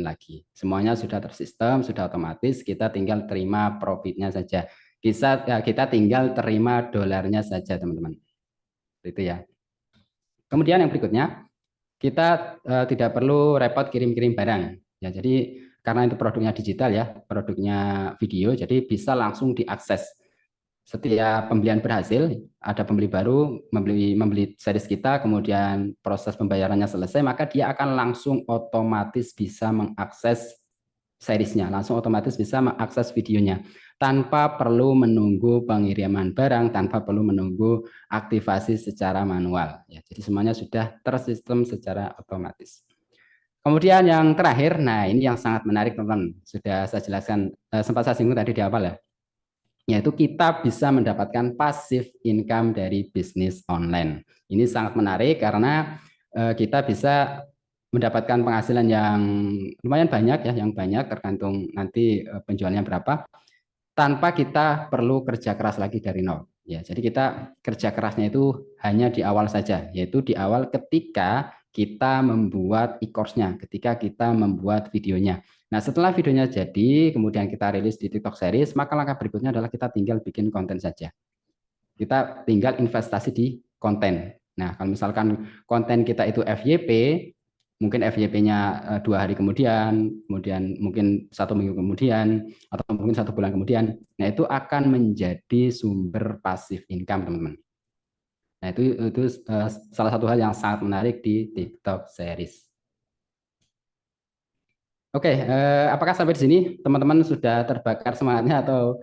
lagi. Semuanya sudah tersistem, sudah otomatis, kita tinggal terima profitnya saja. Kita tinggal terima dolarnya saja, teman-teman. Itu ya. Kemudian yang berikutnya, kita tidak perlu repot kirim-kirim barang. Ya, jadi karena itu produknya digital ya, produknya video, jadi bisa langsung diakses. Setiap pembelian berhasil, ada pembeli baru membeli series kita, kemudian proses pembayarannya selesai, maka dia akan langsung otomatis bisa mengakses seriesnya, langsung otomatis bisa mengakses videonya tanpa perlu menunggu pengiriman barang, tanpa perlu menunggu aktivasi secara manual. Ya, jadi semuanya sudah tersistem secara otomatis. Kemudian yang terakhir, nah ini yang sangat menarik teman-teman, sudah saya jelaskan, sempat saya singgung tadi di awal ya, yaitu kita bisa mendapatkan passive income dari bisnis online. Ini sangat menarik karena kita bisa mendapatkan penghasilan yang lumayan banyak ya, yang banyak tergantung nanti penjualannya berapa, tanpa kita perlu kerja keras lagi dari nol. Ya, jadi kita kerja kerasnya itu hanya di awal saja, yaitu di awal ketika kita membuat e-course-nya, ketika kita membuat videonya. Nah, setelah videonya jadi, kemudian kita rilis di TikTok Series, maka langkah berikutnya adalah kita tinggal bikin konten saja. Kita tinggal investasi di konten. Nah, kalau misalkan konten kita itu FYP, mungkin FYP-nya 2 hari kemudian mungkin 1 minggu kemudian, atau mungkin 1 bulan kemudian. Nah, itu akan menjadi sumber pasif income, teman-teman. Nah, itu salah satu hal yang sangat menarik di TikTok Series. Oke, apakah sampai di sini teman-teman sudah terbakar semangatnya atau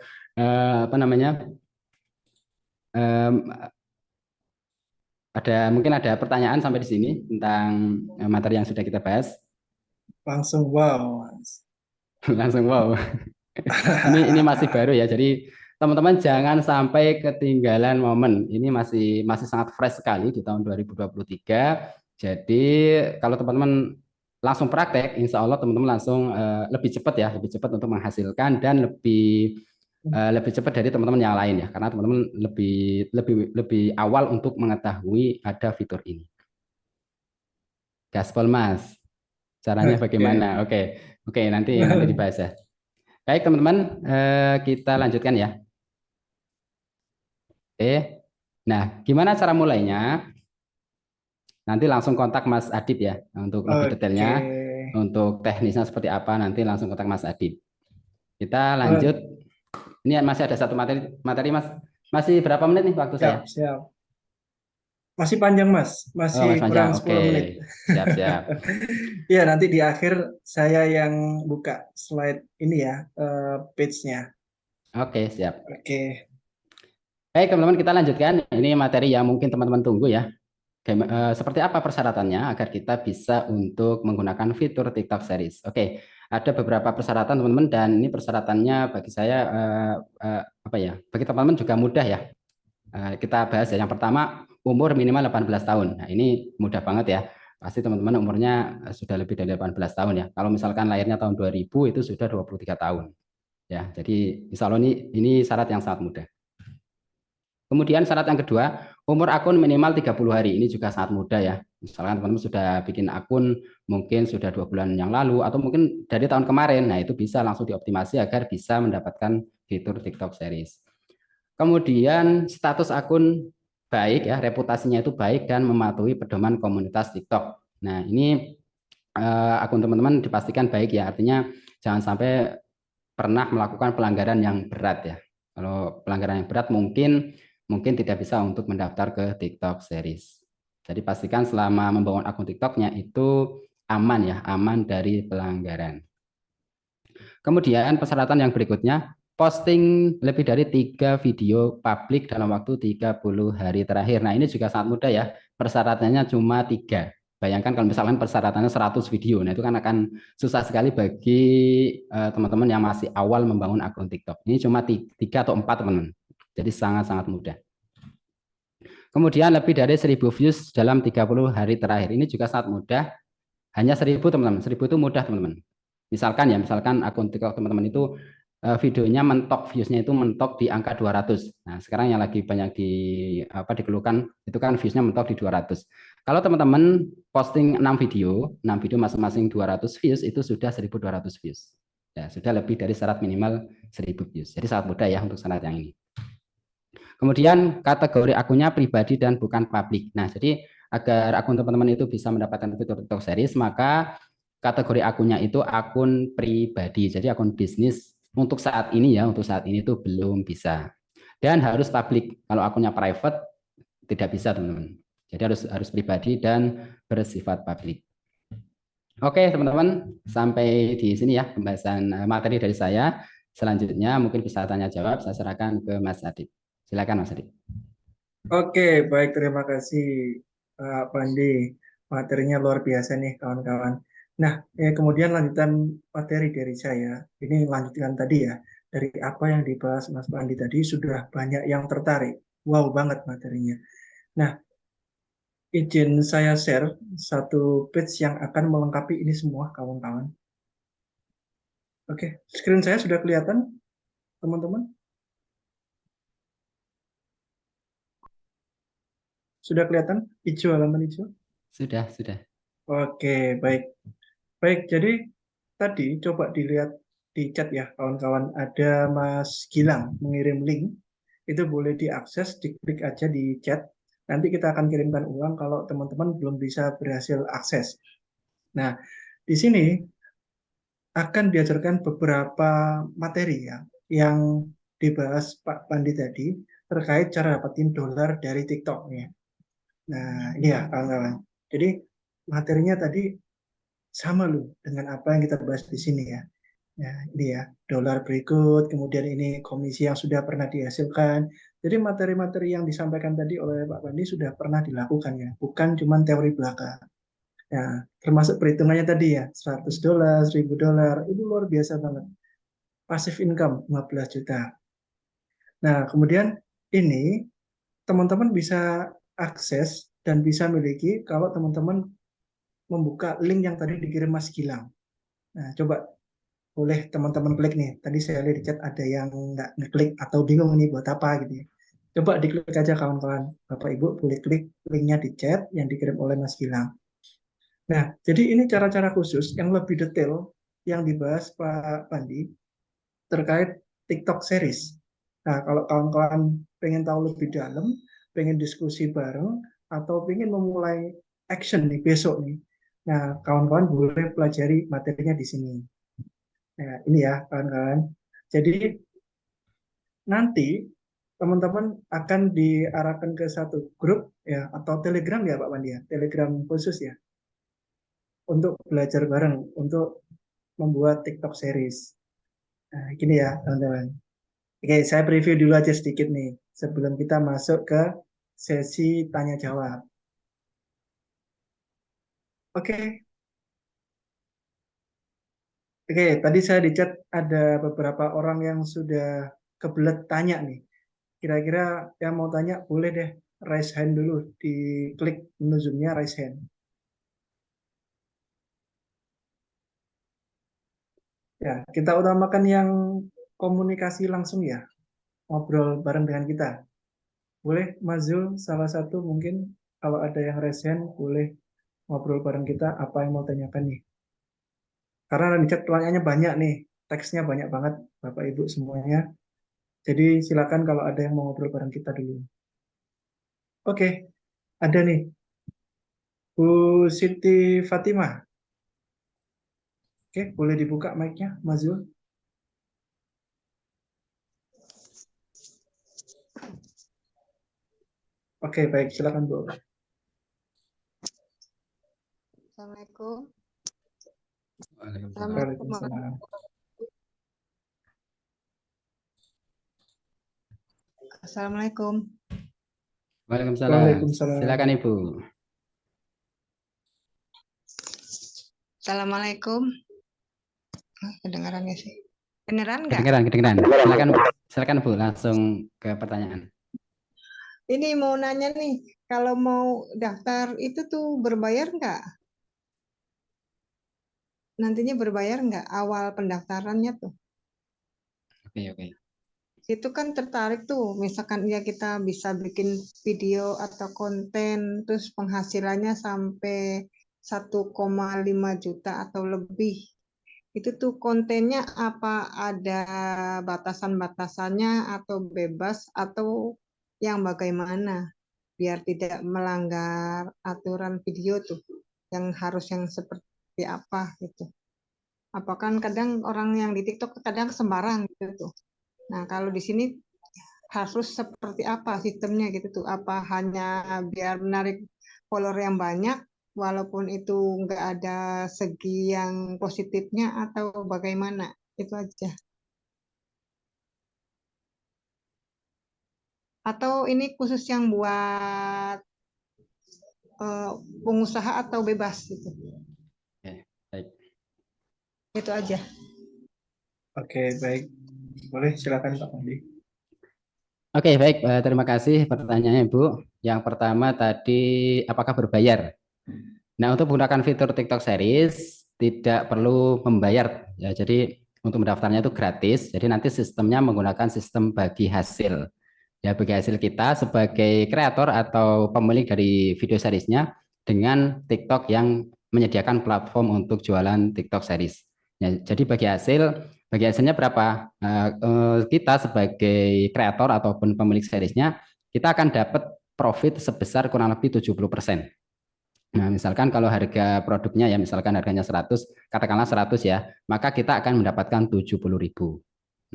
apa namanya? Mungkin ada pertanyaan sampai di sini tentang materi yang sudah kita bahas. Langsung wow, Mas. Langsung wow. Ini masih baru ya. Jadi teman-teman jangan sampai ketinggalan momen. Ini masih sangat fresh sekali di tahun 2023. Jadi kalau teman-teman langsung praktek, insya Allah teman-teman langsung lebih cepat ya, lebih cepat untuk menghasilkan dan lebih cepat dari teman-teman yang lain ya, karena teman-teman lebih awal untuk mengetahui ada fitur ini. Gaspol Mas, caranya bagaimana? Oke, nanti dibahas ya. Baik teman-teman, kita lanjutkan ya. Oke, nah gimana cara mulainya? Nanti langsung kontak Mas Adib ya, untuk lebih detailnya, untuk teknisnya seperti apa, nanti langsung kontak Mas Adib. Kita lanjut. Ini masih ada satu materi Mas. Masih berapa menit nih waktu saya? Siap. Masih panjang Mas, masih Mas kurang panjang. 10 menit. Siap. Iya, nanti di akhir saya yang buka slide ini ya, page-nya. Oke, siap. Oke. Baik teman-teman, kita lanjutkan. Ini materi yang mungkin teman-teman tunggu ya. Seperti apa persyaratannya agar kita bisa untuk menggunakan fitur TikTok Series? Oke, ada beberapa persyaratan teman-teman, dan ini persyaratannya bagi saya bagi teman-teman juga mudah ya. Kita bahas ya. Yang pertama, umur minimal 18 tahun. Nah, ini mudah banget ya. Pasti teman-teman umurnya sudah lebih dari 18 tahun ya. Kalau misalkan lahirnya tahun 2000 itu sudah 23 tahun. Ya, jadi insya Allah ini syarat yang sangat mudah. Kemudian syarat yang kedua, umur akun minimal 30 hari. Ini juga sangat mudah ya. Misalkan teman-teman sudah bikin akun mungkin sudah 2 bulan yang lalu, atau mungkin dari tahun kemarin. Nah, itu bisa langsung dioptimasi agar bisa mendapatkan fitur TikTok Series. Kemudian status akun baik ya, reputasinya itu baik dan mematuhi pedoman komunitas TikTok. Nah, ini akun teman-teman dipastikan baik ya, artinya jangan sampai pernah melakukan pelanggaran yang berat ya. Kalau pelanggaran yang berat mungkin tidak bisa untuk mendaftar ke TikTok Series. Jadi pastikan selama membangun akun TikToknya itu aman ya, aman dari pelanggaran. Kemudian persyaratan yang berikutnya, posting lebih dari 3 video publik dalam waktu 30 hari terakhir. Nah, ini juga sangat mudah ya. Persyaratannya cuma 3. Bayangkan kalau misalkan persyaratannya 100 video. Nah, itu kan akan susah sekali bagi teman-teman yang masih awal membangun akun TikTok. Ini cuma 3 atau 4, teman-teman. Jadi sangat-sangat mudah. Kemudian lebih dari 1000 views dalam 30 hari terakhir. Ini juga sangat mudah. Hanya 1000, teman-teman. 1000 itu mudah, teman-teman. Misalkan akun TikTok teman-teman itu videonya mentok, viewsnya itu mentok di angka 200. Nah, sekarang yang lagi banyak dikeluhkan itu kan viewsnya mentok di 200. Kalau teman-teman posting 6 video masing-masing 200 views, itu sudah 1200 views. Ya, sudah lebih dari syarat minimal 1000 views. Jadi sangat mudah ya untuk syarat yang ini. Kemudian kategori akunnya pribadi dan bukan publik. Nah, jadi agar akun teman-teman itu bisa mendapatkan fitur TikTok Series, maka kategori akunnya itu akun pribadi. Jadi akun bisnis untuk saat ini itu belum bisa. Dan harus publik. Kalau akunnya private tidak bisa, teman-teman. Jadi harus pribadi dan bersifat publik. Oke, teman-teman, sampai di sini ya pembahasan materi dari saya. Selanjutnya mungkin bisa tanya jawab, saya serahkan ke Mas Adit. Silakan Mas Adit. Oke, baik, terima kasih Pak Pandi. Materinya luar biasa nih kawan-kawan. Nah, kemudian lanjutan materi dari saya. Ini lanjutan tadi ya. Dari apa yang dibahas Mas Pandi tadi sudah banyak yang tertarik. Wow banget materinya. Nah, izin saya share satu page yang akan melengkapi ini semua kawan-kawan. Oke, screen saya sudah kelihatan teman-teman? Sudah kelihatan hijau, halaman hijau? Sudah. Oke, baik. Baik, jadi tadi coba dilihat di chat ya kawan-kawan, ada Mas Gilang mengirim link, itu boleh diakses, diklik aja di chat. Nanti kita akan kirimkan ulang kalau teman-teman belum bisa berhasil akses. Nah, di sini akan diajarkan beberapa materi ya yang dibahas Pak Pandi tadi terkait cara dapetin dolar dari TikTok ya. Nah, ini ya kawan-kawan. Jadi materinya tadi sama loh dengan apa yang kita bahas di sini ya. Ya, ini ya, dolar berikut, kemudian ini komisi yang sudah pernah dihasilkan. Jadi materi-materi yang disampaikan tadi oleh Pak Pandi sudah pernah dilakukan ya, bukan cuma teori belaka. Ya, termasuk perhitungannya tadi ya, 100 dolar, 1000 dolar, itu luar biasa banget. Passive income 15 juta. Nah, kemudian ini teman-teman bisa akses dan bisa miliki kalau teman-teman membuka link yang tadi dikirim Mas Gilang. Nah, coba boleh teman-teman klik nih. Tadi saya lihat di chat ada yang nggak ngeklik atau bingung nih buat apa gitu ya. Coba diklik aja kawan-kawan. Bapak Ibu boleh klik linknya di chat yang dikirim oleh Mas Gilang. Nah, jadi ini cara-cara khusus yang lebih detail yang dibahas Pak Pandi terkait TikTok series. Nah, kalau kawan-kawan pengen tahu lebih dalam, pengen diskusi bareng, atau pengen memulai action nih besok nih, nah kawan-kawan boleh pelajari materinya di sini. Nah, ini ya kawan-kawan. Jadi nanti teman-teman akan diarahkan ke satu grup ya atau Telegram ya Pak Pandi ya, Telegram khusus ya untuk belajar bareng untuk membuat TikTok series. Nah, gini ya teman-teman. Oke, saya preview dulu aja sedikit nih sebelum kita masuk ke sesi tanya jawab. Oke, oke. Tadi saya di chat ada beberapa orang yang sudah kebelet tanya nih. Kira-kira yang mau tanya boleh deh raise hand dulu, diklik menu Zoom-nya raise hand. Ya, kita utamakan yang komunikasi langsung ya, ngobrol bareng dengan kita. Boleh Mas Zul salah satu mungkin kalau ada yang raise hand boleh ngobrol bareng kita apa yang mau tanyakan nih. Karena di chat pertanyaannya banyak nih, teksnya banyak banget Bapak Ibu semuanya. Jadi silakan kalau ada yang mau ngobrol bareng kita dulu. Oke, ada nih Bu Siti Fatimah. Oke, boleh dibuka mic-nya, Mas Zul. Oke, baik, silakan Bu. Assalamualaikum. Waalaikumsalam. Assalamualaikum. Waalaikumsalam. Assalamualaikum. Waalaikumsalam. Waalaikumsalam. Silakan Ibu. Waalaikumsalam. Waalaikumsalam. Silakan Ibu. Assalamualaikum. Kedengaran nggak sih? Beneran nggak? Kedengeran. Silakan Bu, langsung ke pertanyaan. Ini mau nanya nih, kalau mau daftar itu tuh berbayar nggak? Nantinya berbayar nggak awal pendaftarannya tuh? Oke. Itu kan tertarik tuh, misalkan ya kita bisa bikin video atau konten, terus penghasilannya sampai 1,5 juta atau lebih. Itu tuh kontennya apa ada batasan-batasannya atau bebas atau yang bagaimana biar tidak melanggar aturan video tuh yang harus yang seperti apa gitu. Apakah kadang orang yang di TikTok kadang sembarang gitu tuh. Nah, kalau di sini harus seperti apa sistemnya gitu tuh? Apa hanya biar menarik follower yang banyak, walaupun itu nggak ada segi yang positifnya atau bagaimana? Itu aja. Atau ini khusus yang buat eh, pengusaha atau bebas gitu? Oke, baik. Itu aja. Oke, baik. Boleh, silakan Pak Andi. Oke, baik. Terima kasih pertanyaannya, Bu. Yang pertama tadi, apakah berbayar? Nah, untuk menggunakan fitur TikTok Series tidak perlu membayar ya. Jadi untuk mendaftarnya itu gratis. Jadi nanti sistemnya menggunakan sistem bagi hasil. Ya, bagi hasil kita sebagai kreator atau pemilik dari video seriesnya dengan TikTok yang menyediakan platform untuk jualan TikTok Series. Ya, jadi bagi hasilnya berapa? Kita sebagai kreator ataupun pemilik seriesnya, kita akan dapat profit sebesar kurang lebih 70%. Nah, misalkan kalau harga produknya ya misalkan harganya 100, katakanlah 100 ya, maka kita akan mendapatkan 70.000.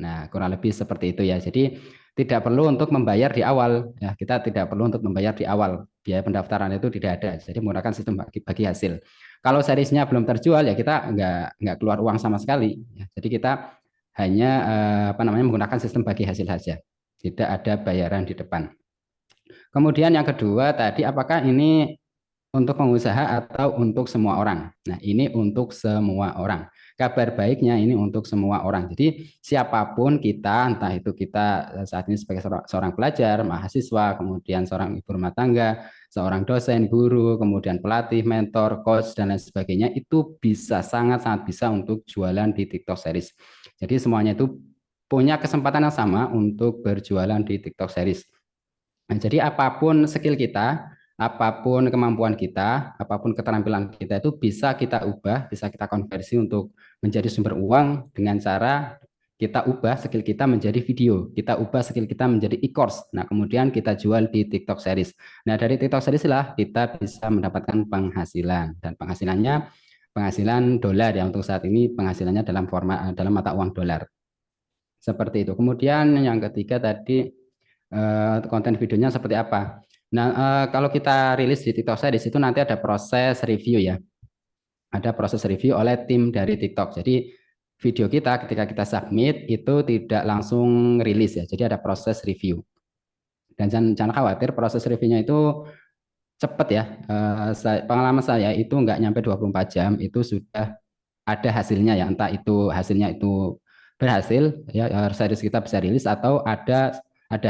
Nah, kurang lebih seperti itu ya. Jadi tidak perlu untuk membayar di awal ya. Kita tidak perlu untuk membayar di awal. Biaya pendaftaran itu tidak ada. Jadi menggunakan sistem bagi hasil. Kalau seriesnya belum terjual ya kita nggak keluar uang sama sekali ya. Jadi kita hanya menggunakan sistem bagi hasil saja. Tidak ada bayaran di depan. Kemudian yang kedua tadi apakah ini untuk pengusaha atau untuk semua orang? Nah, ini untuk semua orang. Kabar baiknya ini untuk semua orang. Jadi siapapun kita, entah itu kita saat ini sebagai seorang pelajar, mahasiswa, kemudian seorang ibu rumah tangga, seorang dosen, guru, kemudian pelatih, mentor, coach, dan lain sebagainya, itu bisa sangat-sangat bisa untuk jualan di TikTok Series. Jadi semuanya itu punya kesempatan yang sama untuk berjualan di TikTok Series. Nah, jadi apapun skill kita, apapun kemampuan kita, apapun keterampilan kita itu bisa kita ubah, bisa kita konversi untuk menjadi sumber uang dengan cara kita ubah skill kita menjadi video, kita ubah skill kita menjadi e-course. Nah, kemudian kita jual di TikTok Series. Nah, dari TikTok Series lah kita bisa mendapatkan penghasilan dan penghasilan dolar ya untuk saat ini penghasilannya dalam mata uang dolar. Seperti itu. Kemudian yang ketiga tadi konten videonya seperti apa. Nah, kalau kita rilis di TikTok saya di situ nanti ada proses review ya. Ada proses review oleh tim dari TikTok. Jadi video kita ketika kita submit itu tidak langsung rilis ya. Jadi ada proses review. Dan jangan khawatir proses reviewnya itu cepat ya. Pengalaman saya itu nggak nyampe 24 jam itu sudah ada hasilnya ya. Entah itu hasilnya itu berhasil ya series kita bisa rilis atau ada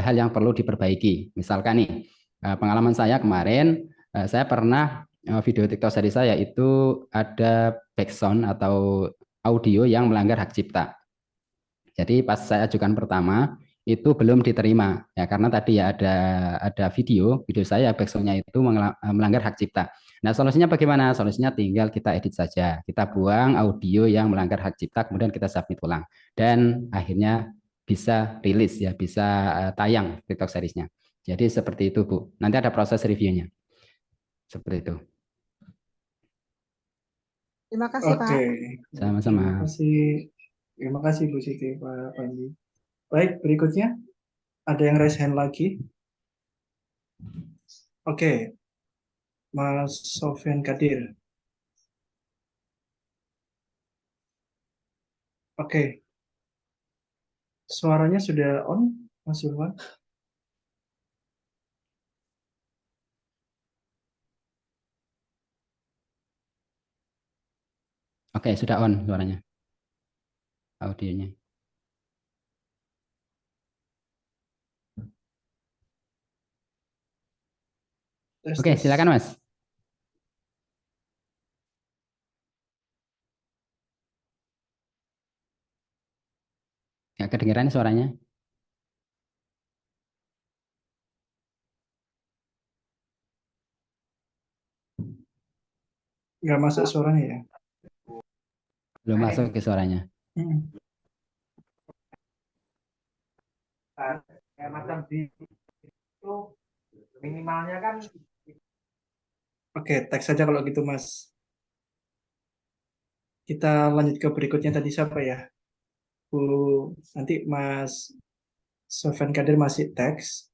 hal yang perlu diperbaiki. Misalkan nih pengalaman saya kemarin saya pernah video TikTok series saya itu ada backsound atau audio yang melanggar hak cipta. Jadi pas saya ajukan pertama itu belum diterima ya karena tadi ya ada video saya backsoundnya itu melanggar hak cipta. Nah solusinya bagaimana? Solusinya tinggal kita edit saja, kita buang audio yang melanggar hak cipta, kemudian kita submit ulang dan akhirnya bisa rilis ya, bisa tayang TikTok seriesnya. Jadi seperti itu Bu. Nanti ada proses reviewnya. Seperti itu. Terima kasih, Oke, Pak. Sama-sama. Terima kasih Bu Siti, Pak Pandi. Baik, berikutnya ada yang raise hand lagi. Oke, Mas Sofyan Kadir. Oke, suaranya sudah on, Mas Sulwan? Oke, sudah on suaranya, audionya. Tes, Oke, tes. silakan Mas. Nggak kedengeran suaranya. Nggak masuk suaranya ya? Belum masuk ke suaranya. Hmm. Macam di itu minimalnya kan. Oke, teks saja kalau gitu Mas. Kita lanjut ke berikutnya tadi siapa ya? Bu, nanti Mas Sofyan Kadir masih teks,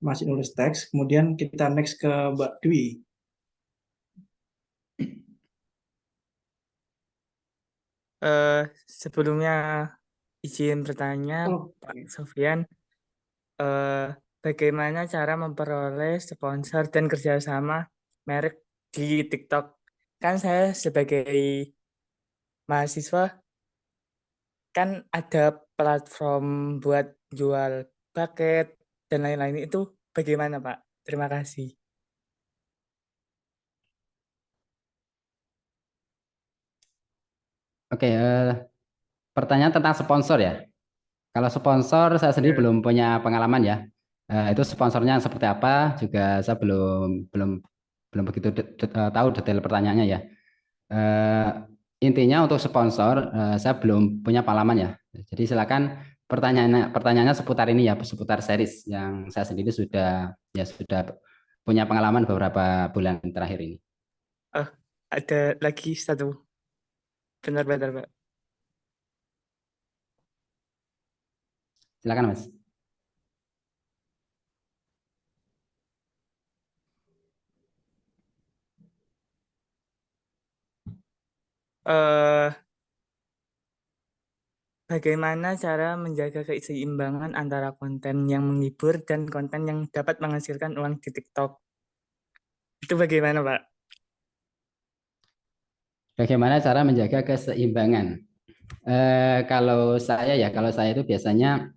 masih nulis teks. Kemudian kita next ke Mbak Dwi. Eh, Sebelumnya izin bertanya, Oh, Pak Sofyan, eh, bagaimana cara memperoleh sponsor dan kerjasama merek di TikTok? Kan saya sebagai mahasiswa kan ada platform buat jual paket dan lain-lain itu bagaimana, Pak? Terima kasih. Oke, pertanyaan tentang sponsor ya. Kalau sponsor saya sendiri ya. belum punya pengalaman ya. Itu sponsornya seperti apa juga saya belum belum belum begitu tahu detail pertanyaannya ya. Eh, Intinya untuk sponsor saya belum punya pengalaman ya. Jadi silakan pertanyaannya seputar ini ya, seputar series yang saya sendiri sudah punya pengalaman beberapa bulan terakhir ini. Oh, ada lagi satu. Benar-benar, Pak. Silakan Mas. Eh, Bagaimana cara menjaga keseimbangan antara konten yang menghibur dan konten yang dapat menghasilkan uang di TikTok? Itu bagaimana, Pak? Bagaimana cara menjaga keseimbangan? Kalau saya itu biasanya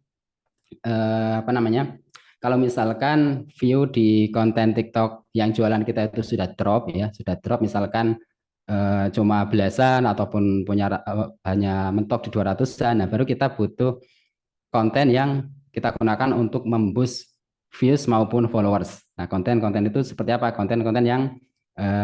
apa namanya? Kalau misalkan view di konten TikTok yang jualan kita itu sudah drop misalkan cuma belasan ataupun hanya mentok di 200-an, nah baru kita butuh konten yang kita gunakan untuk memboost views maupun followers. Nah, konten-konten itu seperti apa? Konten-konten yang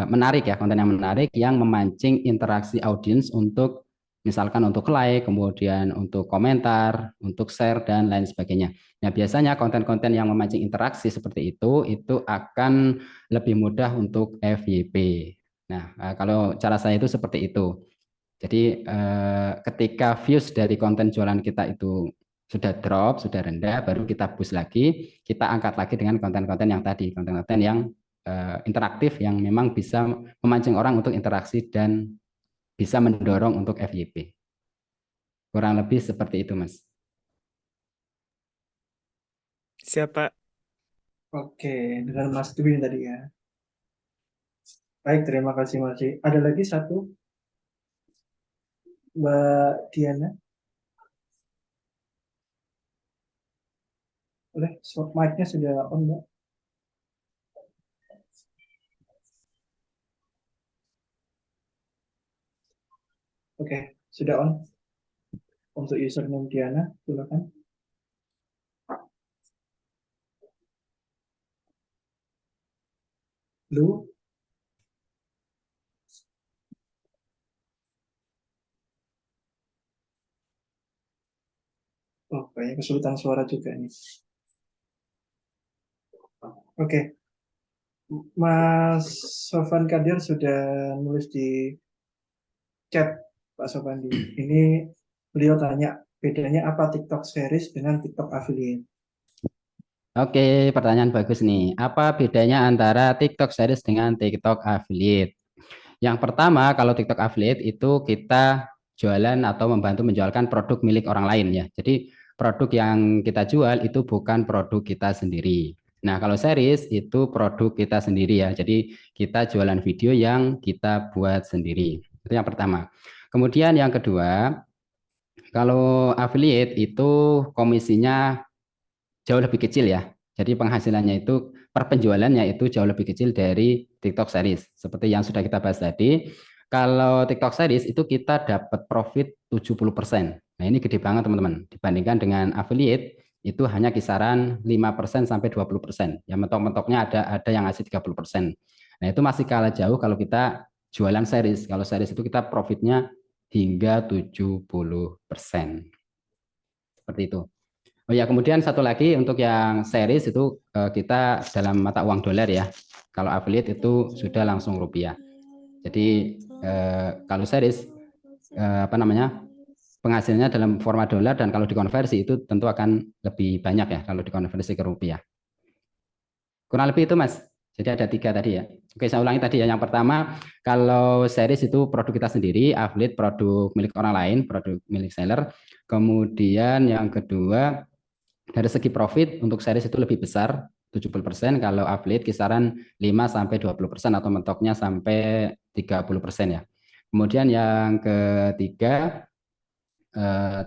menarik ya, konten yang menarik yang memancing interaksi audiens untuk misalkan untuk like, kemudian untuk komentar, untuk share dan lain sebagainya. Nah, biasanya konten-konten yang memancing interaksi seperti itu akan lebih mudah untuk FYP. Nah, kalau cara saya itu seperti itu. Jadi ketika views dari konten jualan kita itu sudah drop, sudah rendah, baru kita boost lagi, kita angkat lagi dengan konten-konten yang tadi, konten-konten yang interaktif yang memang bisa memancing orang untuk interaksi dan bisa mendorong untuk FYP. Kurang lebih seperti itu, Mas. Siapa? Oke, dengan Mas Dwi tadi ya. Baik, terima kasih Mas Dwi. Ada lagi satu, Mbak Diana. Boleh, mic-nya sudah on, Mbak. Oke, sudah on. Untuk username Diana, silakan. Lu, oh kayaknya kesulitan suara juga nih. Oke, Mas Sofan Kadir sudah nulis di chat Pak Sofandi. Ini beliau tanya, bedanya apa TikTok series dengan TikTok affiliate? Oke, pertanyaan bagus nih. Apa bedanya antara TikTok Series dengan TikTok Affiliate? Yang pertama, kalau TikTok Affiliate itu kita jualan atau membantu menjualkan produk milik orang lain ya. Jadi produk yang kita jual itu bukan produk kita sendiri. Nah, kalau series itu produk kita sendiri ya. Jadi kita jualan video yang kita buat sendiri. Itu yang pertama. Kemudian yang kedua, kalau affiliate itu komisinya jauh lebih kecil ya. Jadi penghasilannya itu per penjualannya itu jauh lebih kecil dari TikTok Series. Seperti yang sudah kita bahas tadi, kalau TikTok Series itu kita dapat profit 70%. Nah, ini gede banget teman-teman. Dibandingkan dengan affiliate itu hanya kisaran 5% sampai 20%. Yang mentok-mentoknya ada yang ngasih 30%. Nah, itu masih kalah jauh kalau kita jualan series. Kalau series itu kita profitnya hingga 70%. Seperti itu. Oh ya, kemudian satu lagi untuk yang series itu kita dalam mata uang dolar ya. Kalau affiliate itu sudah langsung rupiah. Jadi kalau series apa namanya penghasilnya dalam format dolar, dan kalau dikonversi itu tentu akan lebih banyak ya kalau dikonversi ke rupiah. Kurang lebih itu Mas. Jadi ada 3 tadi ya. Oke, saya ulangi tadi ya. Yang pertama, kalau series itu produk kita sendiri, affiliate produk milik orang lain, produk milik seller. Kemudian yang kedua, dari segi profit untuk series itu lebih besar 70%, kalau affiliate kisaran 5-20% atau mentoknya sampai 30% ya. Kemudian yang ketiga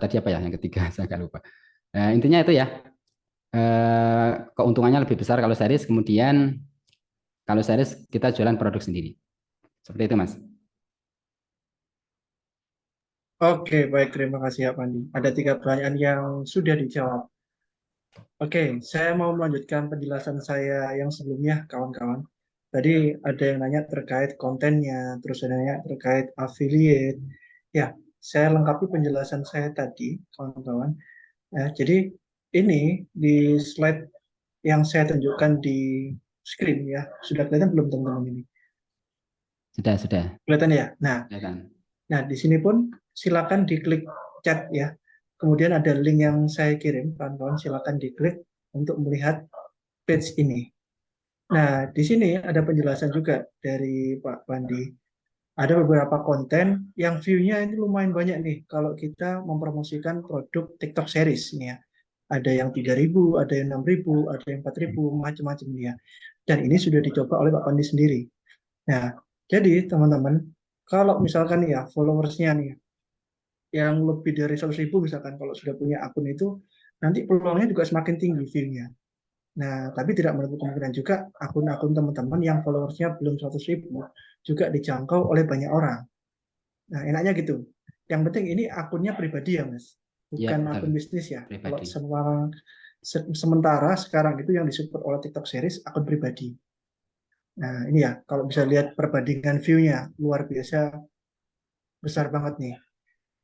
tadi apa ya? Yang ketiga saya agak lupa. Intinya itu ya. Keuntungannya lebih besar kalau series, kemudian kalau series kita jualan produk sendiri. Seperti itu Mas. Oke, baik. Terima kasih ya, Pandi. Ada 3 pertanyaan yang sudah dijawab. Oke, saya mau melanjutkan penjelasan saya yang sebelumnya, kawan-kawan. Tadi ada yang nanya terkait kontennya, terus ada yang nanya terkait affiliate. Ya, saya lengkapi penjelasan saya tadi, kawan-kawan. Jadi ini di slide yang saya tunjukkan di screen ya, sudah kelihatan belum teman-teman ini? Sudah. Kelihatan ya? Kelihatan. Nah, di sini pun silakan diklik chat ya. Kemudian ada link yang saya kirim, kawan-kawan silakan diklik untuk melihat page ini. Nah, di sini ada penjelasan juga dari Pak Pandi. Ada beberapa konten yang view-nya ini lumayan banyak nih kalau kita mempromosikan produk TikTok Series ini ya. Ada yang 3.000, ada yang 6.000, ada yang 4.000, macam-macam ya. Dan ini sudah dicoba oleh Pak Pandi sendiri. Nah, jadi teman-teman, kalau misalkan ya followersnya nih yang lebih dari 100.000 misalkan, kalau sudah punya akun itu, nanti peluangnya juga semakin tinggi view-nya. Nah, tapi tidak menutup kemungkinan juga akun-akun teman-teman yang followersnya belum 100.000 juga dijangkau oleh banyak orang. Nah, enaknya gitu. Yang penting ini akunnya pribadi ya, Mas. Ya, Bukan betul. akun bisnis ya. Kalau Pribadi. sementara sekarang itu yang disupport oleh TikTok Series akun pribadi. Nah, ini ya, kalau bisa lihat perbandingan view-nya, luar biasa besar banget nih.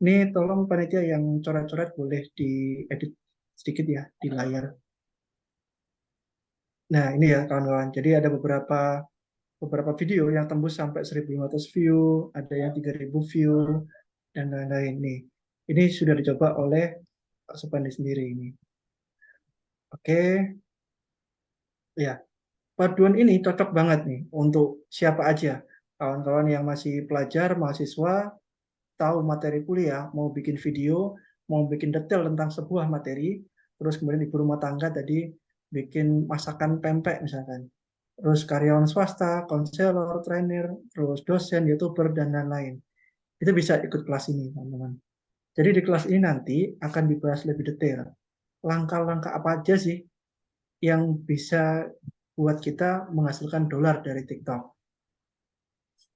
Ini tolong panitia yang coret-coret boleh diedit sedikit ya di layar. Nah, ini ya kawan-kawan. Jadi ada beberapa video yang tembus sampai 1.500 view, ada yang 3.000 view, dan lain-lain nih. Ini sudah dicoba oleh Pak Supandi sendiri ini. Oke, ya. Paduan ini cocok banget nih untuk siapa aja. Kawan-kawan yang masih pelajar, mahasiswa, tahu materi kuliah, mau bikin video, mau bikin detail tentang sebuah materi, terus kemudian ibu rumah tangga tadi bikin masakan pempek misalkan. Terus karyawan swasta, konselor, trainer, terus dosen, youtuber, dan lain-lain. Itu bisa ikut kelas ini, teman-teman. Jadi di kelas ini nanti akan dibahas lebih detail. Langkah-langkah apa aja sih yang bisa buat kita menghasilkan dolar dari TikTok.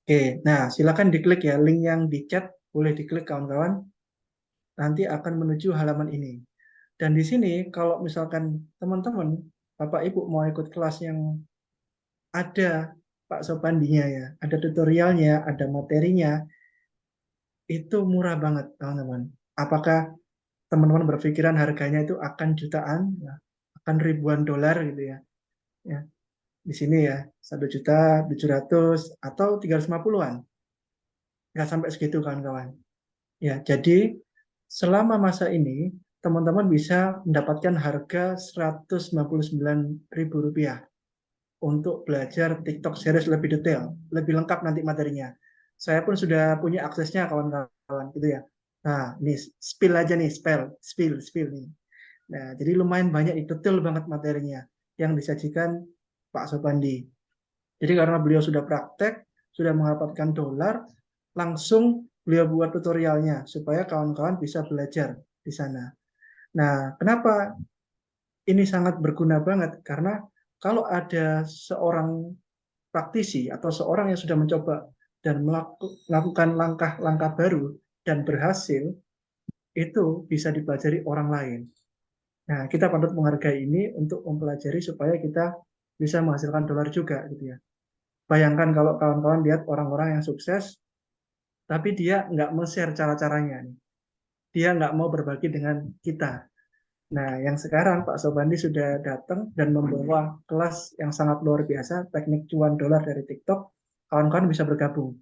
Oke, nah silakan diklik ya, link yang di chat boleh diklik kawan-kawan. Nanti akan menuju halaman ini. Dan di sini kalau misalkan teman-teman, Bapak Ibu mau ikut kelas yang ada Pak Sopandinya ya, ada tutorialnya, ada materinya, itu murah banget teman-teman. Apakah teman-teman berpikiran harganya itu akan jutaan, ya, akan ribuan dolar gitu ya? Ya, di sini ya 1.700.000 atau 350-an, nggak sampai segitu kawan-kawan. Ya, jadi selama masa ini teman-teman bisa mendapatkan harga Rp199.000 untuk belajar TikTok series lebih detail, lebih lengkap nanti materinya. Saya pun sudah punya aksesnya kawan-kawan gitu ya. Nah, ini spill aja nih, spill nih. Nah, jadi lumayan banyak, detail banget materinya yang disajikan Pak Sopandi. Jadi karena beliau sudah praktek, sudah mendapatkan dolar, langsung beliau buat tutorialnya supaya kawan-kawan bisa belajar di sana. Nah, kenapa ini sangat berguna banget? Karena kalau ada seorang praktisi atau seorang yang sudah mencoba dan melakukan langkah-langkah baru dan berhasil, itu bisa dipelajari orang lain. Nah, kita patut menghargai ini untuk mempelajari supaya kita bisa menghasilkan dolar juga, gitu ya. Bayangkan kalau kawan-kawan lihat orang-orang yang sukses, tapi dia nggak mau-share cara-caranya. Dia nggak mau berbagi dengan kita. Nah, yang sekarang Pak Sobandi sudah datang dan membawa kelas yang sangat luar biasa, teknik cuan dolar dari TikTok, kawan-kawan bisa bergabung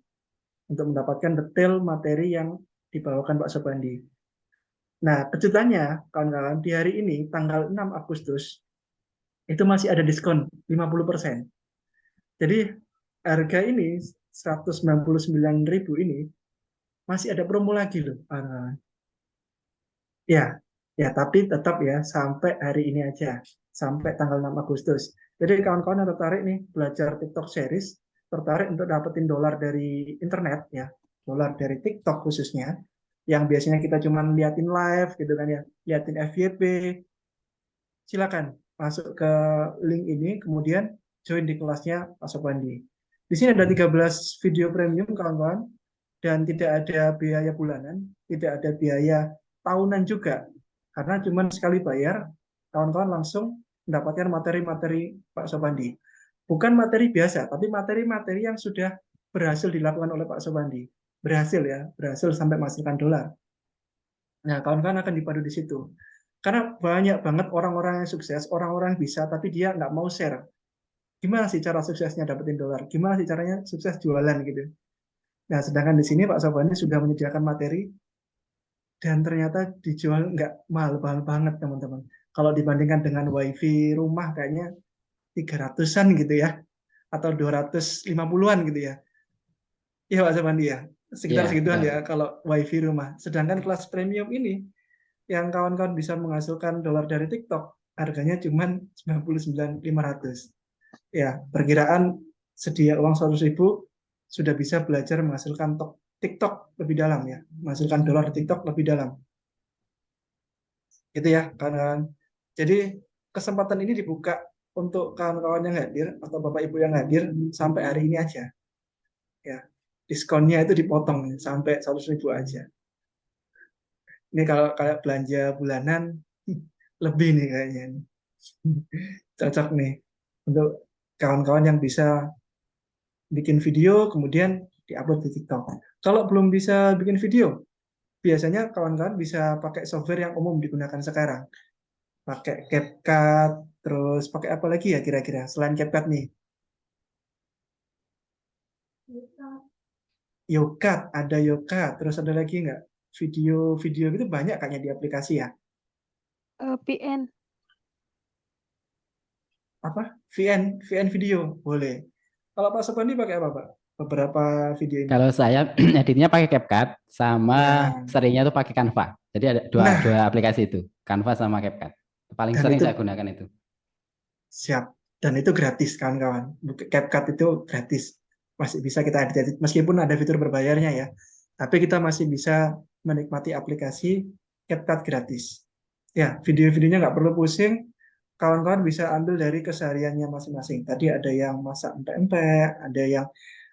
untuk mendapatkan detail materi yang dibawakan Pak Sobandi. Nah, kejutannya, kawan-kawan, di hari ini, tanggal 6 Agustus, itu masih ada diskon 50%. Jadi, harga ini, 199.000 ini, masih ada promo lagi loh. Ya, ya, tapi tetap ya, sampai hari ini aja. Sampai tanggal 6 Agustus. Jadi, kawan-kawan yang tertarik nih, belajar TikTok series, tertarik untuk dapetin dolar dari internet, ya, dolar dari TikTok khususnya, yang biasanya kita cuma liatin live gitu kan ya, liatin FYP, silakan masuk ke link ini, kemudian join di kelasnya Pak Sopandi. Di sini ada 13 video premium kawan-kawan, dan tidak ada biaya bulanan, tidak ada biaya tahunan juga, karena cuma sekali bayar, kawan-kawan langsung mendapatkan materi-materi Pak Sopandi. Bukan materi biasa, tapi materi-materi yang sudah berhasil dilakukan oleh Pak Sopandi. Berhasil ya, berhasil sampai menghasilkan dolar. Nah, kawan-kawan akan dipadu di situ. Karena banyak banget orang-orang yang sukses, orang-orang yang bisa, tapi dia nggak mau share. Gimana sih cara suksesnya dapetin dolar? Gimana sih caranya sukses jualan gitu? Nah, sedangkan di sini Pak Sobani sudah menyediakan materi dan ternyata dijual nggak mahal-mahal banget, teman-teman. Kalau dibandingkan dengan WiFi rumah kayaknya 300-an gitu ya, atau 250-an gitu ya. Iya Pak Sobani ya, sekitar Iya, segituan betul. ya kalau WiFi rumah. Sedangkan kelas premium ini yang kawan-kawan bisa menghasilkan dolar dari TikTok, harganya cuma 99.500. Ya, perkiraan sedia uang 100.000 sudah bisa belajar menghasilkan TikTok lebih dalam ya, menghasilkan dolar TikTok lebih dalam. Gitu ya, kawan-kawan. Jadi kesempatan ini dibuka untuk kawan-kawan yang hadir atau Bapak Ibu yang hadir sampai hari ini aja. Ya, diskonnya itu dipotong sampai 100.000 aja. Ini kalau kayak belanja bulanan lebih nih kayaknya. Cocok nih untuk kawan-kawan yang bisa bikin video kemudian diupload di TikTok. Kalau belum bisa bikin video, biasanya kawan-kawan bisa pakai software yang umum digunakan sekarang. Pakai CapCut, terus pakai apa lagi ya kira-kira selain CapCut nih? Yokat, ada Yokat, terus ada lagi nggak? Video-video itu banyak kayaknya di aplikasi ya. PN. Apa? VN video, boleh. Kalau Pak Sopandi pakai apa Pak? Beberapa video ini. Kalau saya editnya pakai CapCut sama Nah, seringnya tuh pakai Canva. Jadi ada dua nah, aplikasi itu, Canva sama CapCut. Paling dan sering itu saya gunakan itu. siap. Dan itu gratis kawan-kawan. CapCut itu gratis. Masih bisa kita edit meskipun ada fitur berbayarnya ya. Tapi kita masih bisa menikmati aplikasi CapCut gratis. Ya, video-videonya nggak perlu pusing. Kawan-kawan bisa ambil dari kesehariannya masing-masing. Tadi ada yang masak empek-empek, ada yang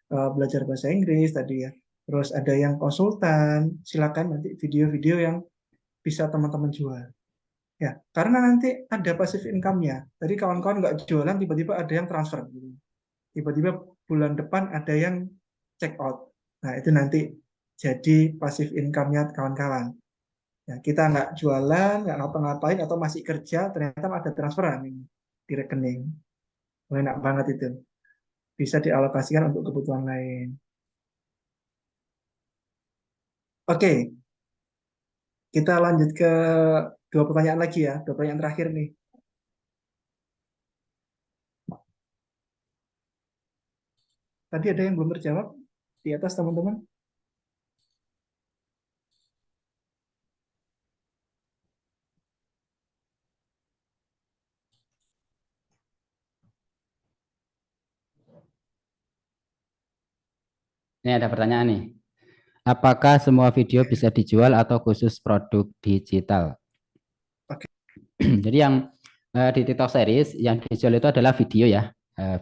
belajar bahasa Inggris tadi ya. Terus ada yang konsultan. Silakan nanti video-video yang bisa teman-teman jual. Ya, karena nanti ada passive income-nya. Jadi kawan-kawan nggak jualan, tiba-tiba ada yang transfer. Tiba-tiba bulan depan ada yang check out. Nah, itu nanti jadi passive income-nya kawan-kawan. Ya, kita nggak jualan, nggak ngapa-ngapain, atau masih kerja, ternyata ada transferan ini di rekening. Enak banget itu. Bisa dialokasikan untuk kebutuhan lain. Oke, kita lanjut ke dua pertanyaan lagi ya. Dua pertanyaan terakhir nih. Tadi ada yang belum terjawab di atas teman-teman. Ini ada pertanyaan nih. apakah semua video bisa dijual atau khusus produk digital? Oke. Jadi yang di TikTok Series yang dijual itu adalah video ya.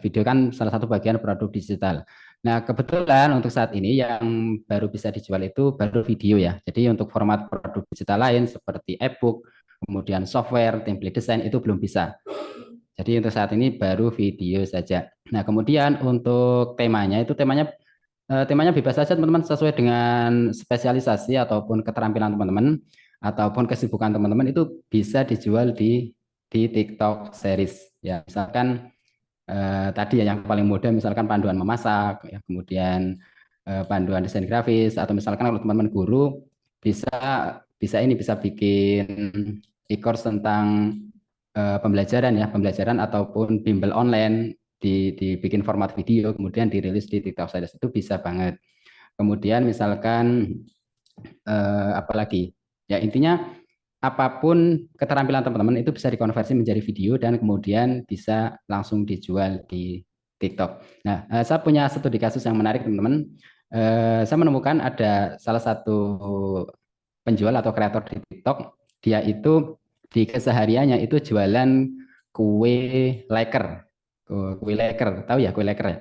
Video kan salah satu bagian produk digital. Nah, kebetulan untuk saat ini yang baru bisa dijual itu baru video ya. Jadi untuk format produk digital lain seperti e-book, kemudian software, template desain itu belum bisa. Jadi untuk saat ini baru video saja. Nah, kemudian untuk temanya bebas saja teman-teman, sesuai dengan spesialisasi ataupun keterampilan teman-teman ataupun kesibukan teman-teman, itu bisa dijual di TikTok Series ya. Misalkan tadi ya yang paling mudah misalkan panduan memasak ya, kemudian panduan desain grafis, atau misalkan kalau teman-teman guru bisa bisa bikin e-course tentang pembelajaran ataupun bimbel online, dibikin format video kemudian dirilis di TikTok Series, itu bisa banget. Kemudian misalkan apalagi ya, intinya apapun keterampilan teman-teman itu bisa dikonversi menjadi video dan kemudian bisa langsung dijual di TikTok. Nah, saya punya studi kasus yang menarik teman-teman. Saya menemukan ada salah satu penjual atau kreator di TikTok, dia itu di kesehariannya itu jualan kue leker. Kue leker, tahu ya kue leker ya?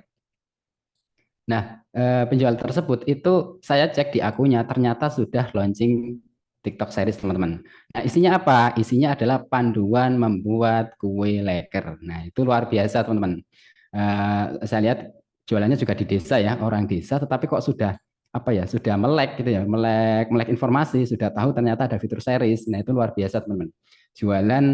Nah, penjual tersebut itu saya cek di akunnya, ternyata sudah launching TikTok Series teman-teman. Nah, isinya apa? Isinya adalah panduan membuat kue leker. Nah, itu luar biasa teman-teman. Saya lihat jualannya juga di desa ya, orang desa, tetapi kok sudah apa ya, sudah melek gitu ya, melek melek informasi, sudah tahu ternyata ada fitur series. Nah, itu luar biasa teman-teman. Jualan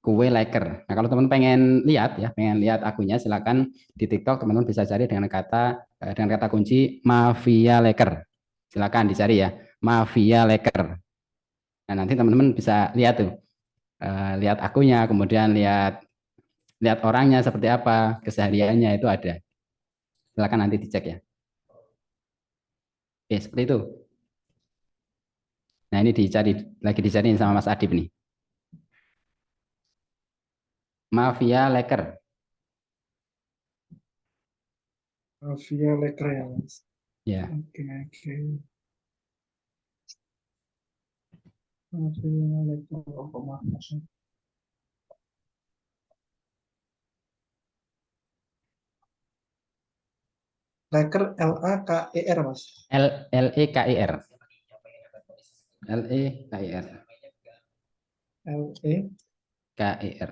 kue leker. Nah, kalau teman pengen lihat ya, pengen lihat akunnya, silakan di TikTok teman-teman bisa cari dengan kata kunci Mafia Leker. Silakan dicari ya, Mafia Leker. Nah, nanti teman-teman bisa lihat tuh, lihat akunnya, kemudian lihat lihat orangnya seperti apa, kesehariannya itu ada. Silakan nanti dicek ya. Oke, seperti itu. Nah, ini lagi dicari sama Mas Adib nih. Mafia Leker. Via Leker ya, Mas. Ya. Oke, oke. Via Leker, oh, Mas. Leker Leker, Mas. Leker. Leker. Le. KER.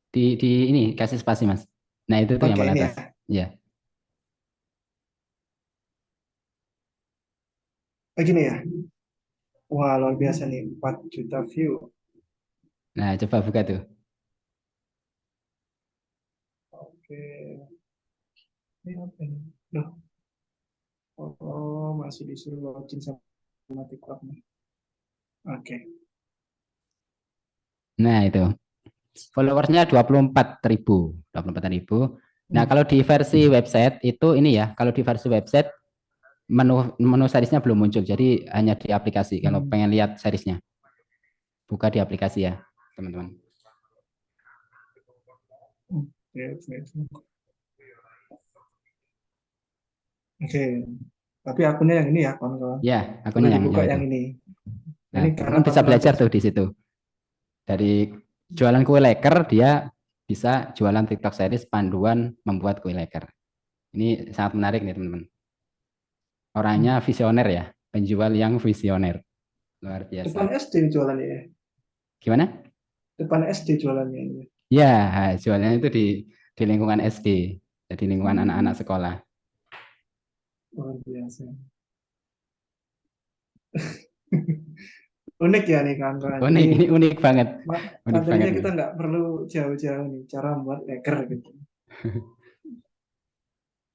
Di ini kasih spasi Mas. Nah, itu tuh yang Oke, paling ini atas. ya. Ya. Begini ya. Wah, luar biasa nih, 4 juta view. Nah, coba buka tuh. Oke. Ini apa ini? Loh. Oh, masih disuruh login sama TikTok nih. Oke. Nah, itu. Followersnya 24.000. 24.000. Nah, Hmm. kalau di versi website itu ini ya, kalau di versi website menu seriesnya belum muncul, jadi hanya di aplikasi. Kalau Hmm. pengen lihat seriesnya, buka di aplikasi ya, teman-teman. Oke, oke, oke. Oke. Tapi akunnya yang ini ya, kawan-kawan. Ya, Perlu akunnya dibuka yang itu. yang ini. Nah, Ini karena teman-teman bisa takut nanti. belajar tuh di situ. Dari jualan kue leker, dia bisa jualan TikTok series panduan membuat kue leker. Ini sangat menarik nih, teman-teman. Orangnya Hmm. visioner ya, penjual yang visioner. Luar biasa. Depan SD jualannya ya. Gimana? Depan SD jualannya ini. Ya, jualannya itu di lingkungan SD, jadi lingkungan anak-anak sekolah. Luar biasa. Unik ya nih kawan-kawan. Ini Ini unik banget, unik banget materinya nih. kita nggak perlu jauh-jauh nih. Cara membuat leker gitu.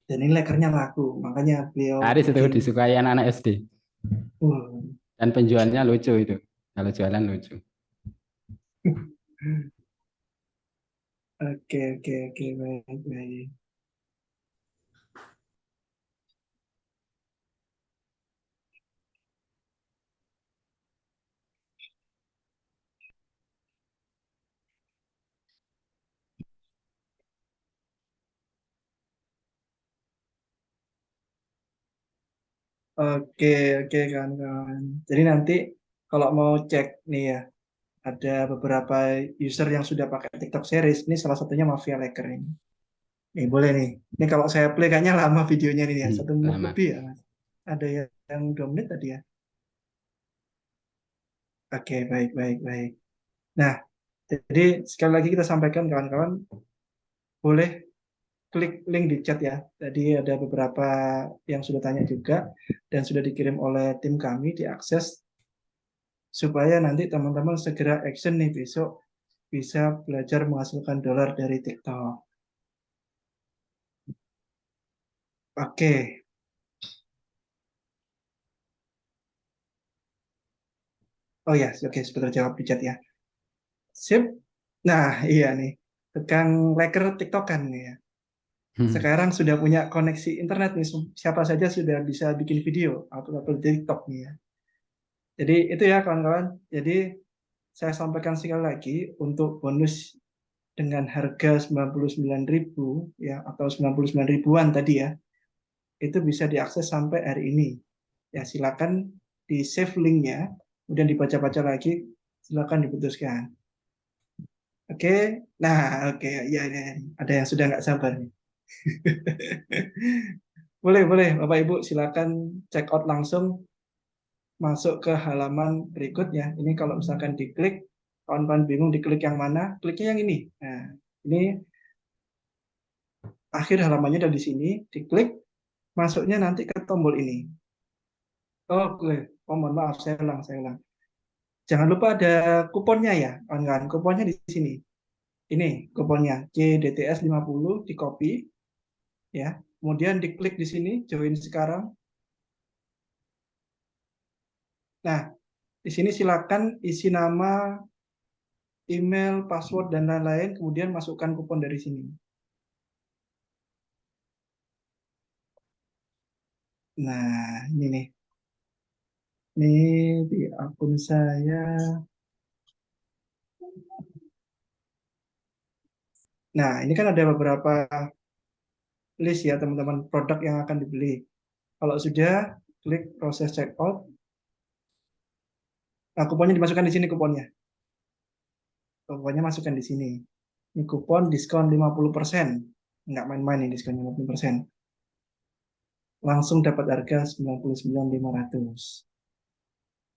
Dan ini lekernya laku. Makanya beliau Aris itu bikin. disukai anak-anak SD. Wah. Dan penjualnya lucu itu. Kalau jualan lucu. Oke, oke, oke. Baik, baik. Oke, oke kawan-kawan. Jadi nanti kalau mau cek nih ya, ada beberapa user yang sudah pakai TikTok Series. Ini salah satunya Mafia Laker ini. Nih boleh nih. Ini kalau saya play kayaknya lama videonya ini ya, 1 menit Lama. lebih ya, Mas. Ada yang 2 menit tadi ya. Oke, baik, baik, baik. Nah, jadi sekali lagi kita sampaikan kawan-kawan, boleh klik link di chat ya. Tadi ada beberapa yang sudah tanya juga dan sudah dikirim oleh tim kami diakses supaya nanti teman-teman segera action nih besok bisa belajar menghasilkan dolar dari TikTok. Oke. Oh ya, oke, sebentar jawab di chat ya. Sip. Nah, iya nih. Tekan leker TikTokan nih ya. Sekarang sudah punya koneksi internet nih. Siapa saja sudah bisa bikin video atau upload di TikTok nih ya. Jadi itu ya kawan-kawan. Jadi saya sampaikan sekali lagi untuk bonus dengan harga 99.000 ya atau 99 ribuan tadi ya. Itu bisa diakses sampai hari ini. Ya silakan di save linknya, kemudian dibaca-baca lagi, silakan diputuskan. Oke, nah oke ya, ya, ada yang sudah nggak sabar nih. Boleh, boleh, Bapak Ibu silakan check out langsung masuk ke halaman berikutnya. Ini kalau misalkan diklik, kawan-kawan bingung diklik yang mana, kliknya yang ini. Nah, ini akhir halamannya ada di sini, diklik, masuknya nanti ke tombol ini. Oke, oh mohon maaf, saya ulang, saya ulang. Jangan lupa ada kuponnya ya, kawan-kawan. Kuponnya di sini. Ini kuponnya CDTS 50 di copy ya. Kemudian diklik di sini join sekarang. Nah, di sini silakan isi nama, email, password dan lain-lain kemudian masukkan kupon dari sini. Nah, ini nih. Ini di akun saya. Nah, ini kan ada beberapa list ya teman-teman produk yang akan dibeli. Kalau sudah, klik proses checkout. Nah, kuponnya dimasukkan di sini kuponnya. Kuponnya masukkan di sini. Ini kupon diskon 50%. Nggak main-main nih diskon 50%. Langsung dapat harga 99.500.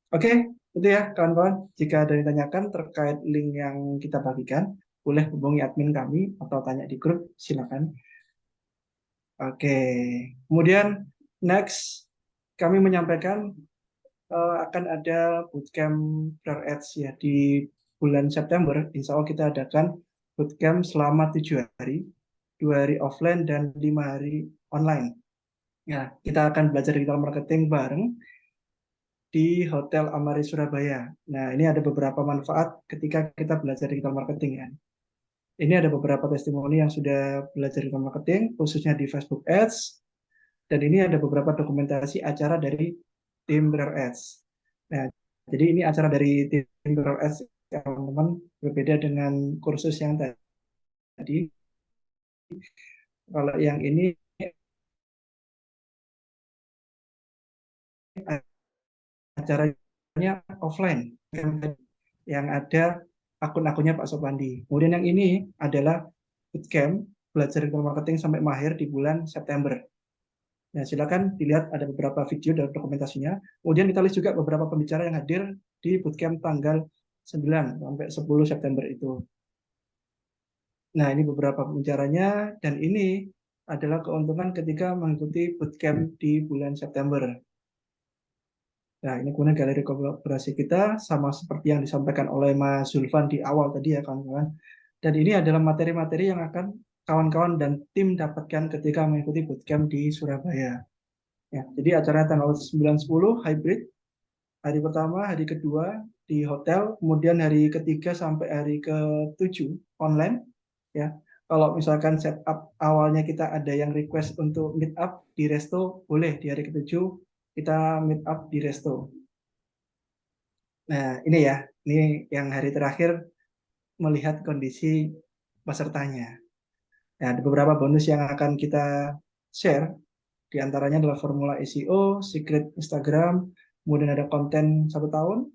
Oke, itu ya kawan-kawan. Jika ada yang ditanyakan terkait link yang kita bagikan, boleh hubungi admin kami atau tanya di grup, silakan. Oke, kemudian next kami menyampaikan akan ada bootcamp Brand Ads ya di bulan September. Insya Allah kita adakan bootcamp selama 7 hari, 2 hari offline dan 5 hari online. Ya, kita akan belajar digital marketing bareng di Hotel Amari Surabaya. Nah, ini ada beberapa manfaat ketika kita belajar digital marketing ya. Ini ada beberapa testimoni yang sudah belajar digital marketing, khususnya di Facebook Ads, dan ini ada beberapa dokumentasi acara dari tim Better Ads. Nah, jadi ini acara dari tim Better Ads, teman-teman, berbeda dengan kursus yang tadi. Kalau yang ini acaranya offline, yang ada akun-akunnya Pak Sopandi. Kemudian yang ini adalah bootcamp belajar digital marketing sampai mahir di bulan September. Nah, silakan dilihat ada beberapa video dan dokumentasinya. Kemudian kita lihat juga beberapa pembicara yang hadir di bootcamp tanggal 9 sampai 10 September itu. Nah, ini beberapa pembicaranya dan ini adalah keuntungan ketika mengikuti bootcamp di bulan September. Nah, ini kemudian galeri kolaborasi kita sama seperti yang disampaikan oleh Mas Zulfan di awal tadi ya kawan-kawan. Dan ini adalah materi-materi yang akan kawan-kawan dan tim dapatkan ketika mengikuti bootcamp di Surabaya. Ya, jadi acara tanggal 9-10 hybrid, hari pertama, hari kedua di hotel, kemudian hari ketiga sampai hari ke-7 online. Ya, kalau misalkan setup awalnya kita ada yang request untuk meet up di resto, boleh di hari ke-7 kita meet up di resto. Nah, ini ya, ini yang hari terakhir melihat kondisi pesertanya. Nah, ada beberapa bonus yang akan kita share Di antaranya adalah formula SEO, secret Instagram, kemudian ada konten 1 tahun,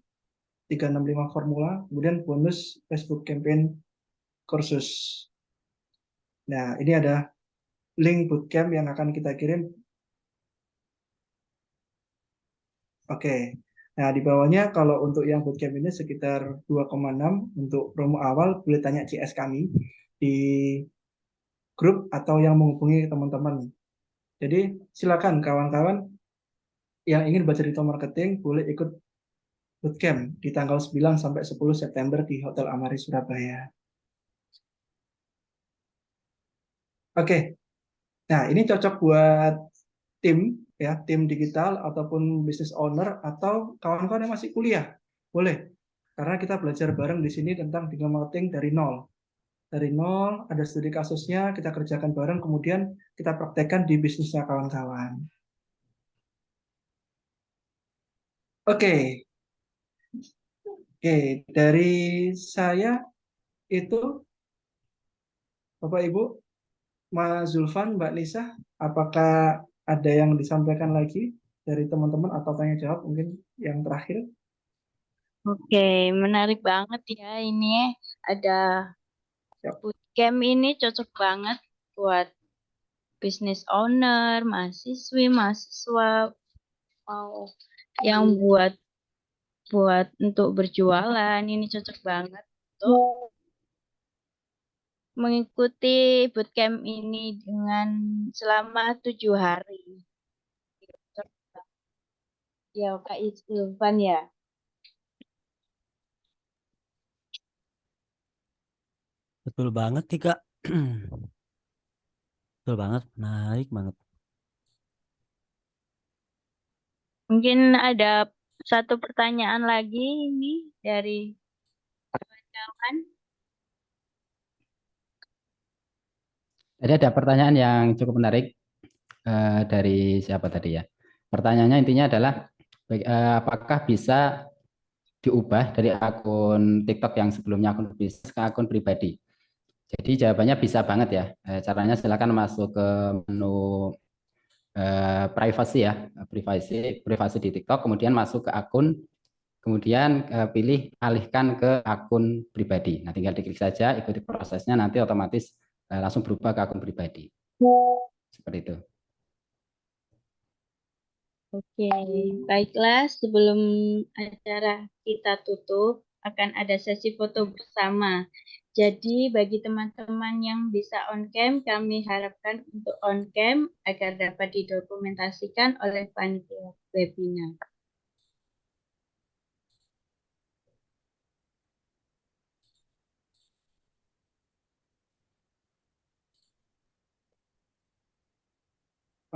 365 formula, kemudian bonus Facebook campaign kursus. Nah, ini ada link bootcamp yang akan kita kirim. Oke. Nah, di bawahnya kalau untuk yang bootcamp ini sekitar 2,6 untuk promo awal, boleh tanya CS kami di grup atau yang menghubungi teman-teman. Jadi silakan kawan-kawan yang ingin belajar digital marketing boleh ikut bootcamp di tanggal 9 sampai 10 September di Hotel Amari Surabaya. Oke. Nah, ini cocok buat tim ya, tim digital ataupun business owner atau kawan-kawan yang masih kuliah. Boleh. Karena kita belajar bareng di sini tentang digital marketing dari nol. Dari nol, ada studi kasusnya, kita kerjakan bareng, kemudian kita praktekkan di bisnisnya kawan-kawan. Oke. Oke, dari saya itu, Bapak Ibu, Mas Zulfan, Mbak Nisa, apakah ada yang disampaikan lagi dari teman-teman atau tanya jawab mungkin yang terakhir? Oke, menarik banget ya ini. Ada Siap. bootcamp ini cocok banget buat business owner, mahasiswi, mahasiswa, mau yang buat untuk berjualan. Ini cocok banget untuk mengikuti bootcamp ini dengan selama 7 hari. Ya, Kak Irfan ya. Betul banget nih Kak. Betul banget, menarik banget. Mungkin ada satu pertanyaan lagi ini dari kawan. Jadi ada pertanyaan yang cukup menarik dari siapa tadi ya? Pertanyaannya intinya adalah apakah bisa diubah dari akun TikTok yang sebelumnya akun bisnis ke akun pribadi? Jadi jawabannya bisa banget ya. Caranya silakan masuk ke menu privacy ya, privasi di TikTok, kemudian masuk ke akun, kemudian pilih alihkan ke akun pribadi. Nah, tinggal diklik saja, ikuti prosesnya, nanti otomatis langsung berubah ke akun pribadi. Seperti itu. Oke, baiklah. Sebelum acara kita tutup, akan ada sesi foto bersama. Jadi, bagi teman-teman yang bisa on cam, kami harapkan untuk on cam agar dapat didokumentasikan oleh panitia webinar.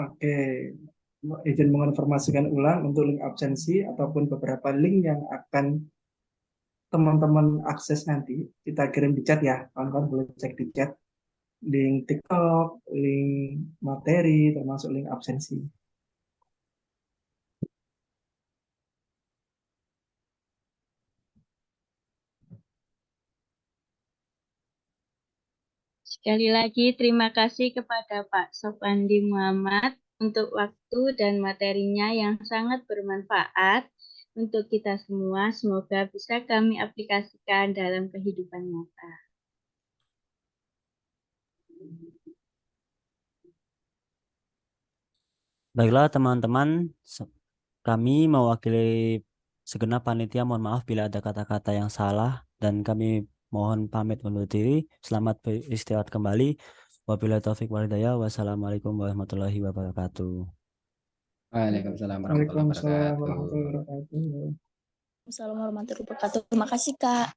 Oke, izin menginformasikan ulang untuk link absensi ataupun beberapa link yang akan teman-teman akses nanti, kita kirim di chat ya, kawan-kawan boleh cek di chat, link TikTok, link materi, termasuk link absensi. Sekali lagi, terima kasih kepada Pak Sopandi Muhammad untuk waktu dan materinya yang sangat bermanfaat untuk kita semua. Semoga bisa kami aplikasikan dalam kehidupan nyata. Baiklah teman-teman, kami mewakili segenap panitia mohon maaf bila ada kata-kata yang salah dan kami mohon pamit undur diri. Selamat beristirahat kembali. Wabillahi taufik wal hidayah. Wassalamualaikum warahmatullahi wabarakatuh. Waalaikumsalam warahmatullahi Waalaikumsalam wabarakatuh. warahmatullahi wabarakatuh. Assalamualaikum warahmatullahi wabarakatuh. Terima kasih, Kak.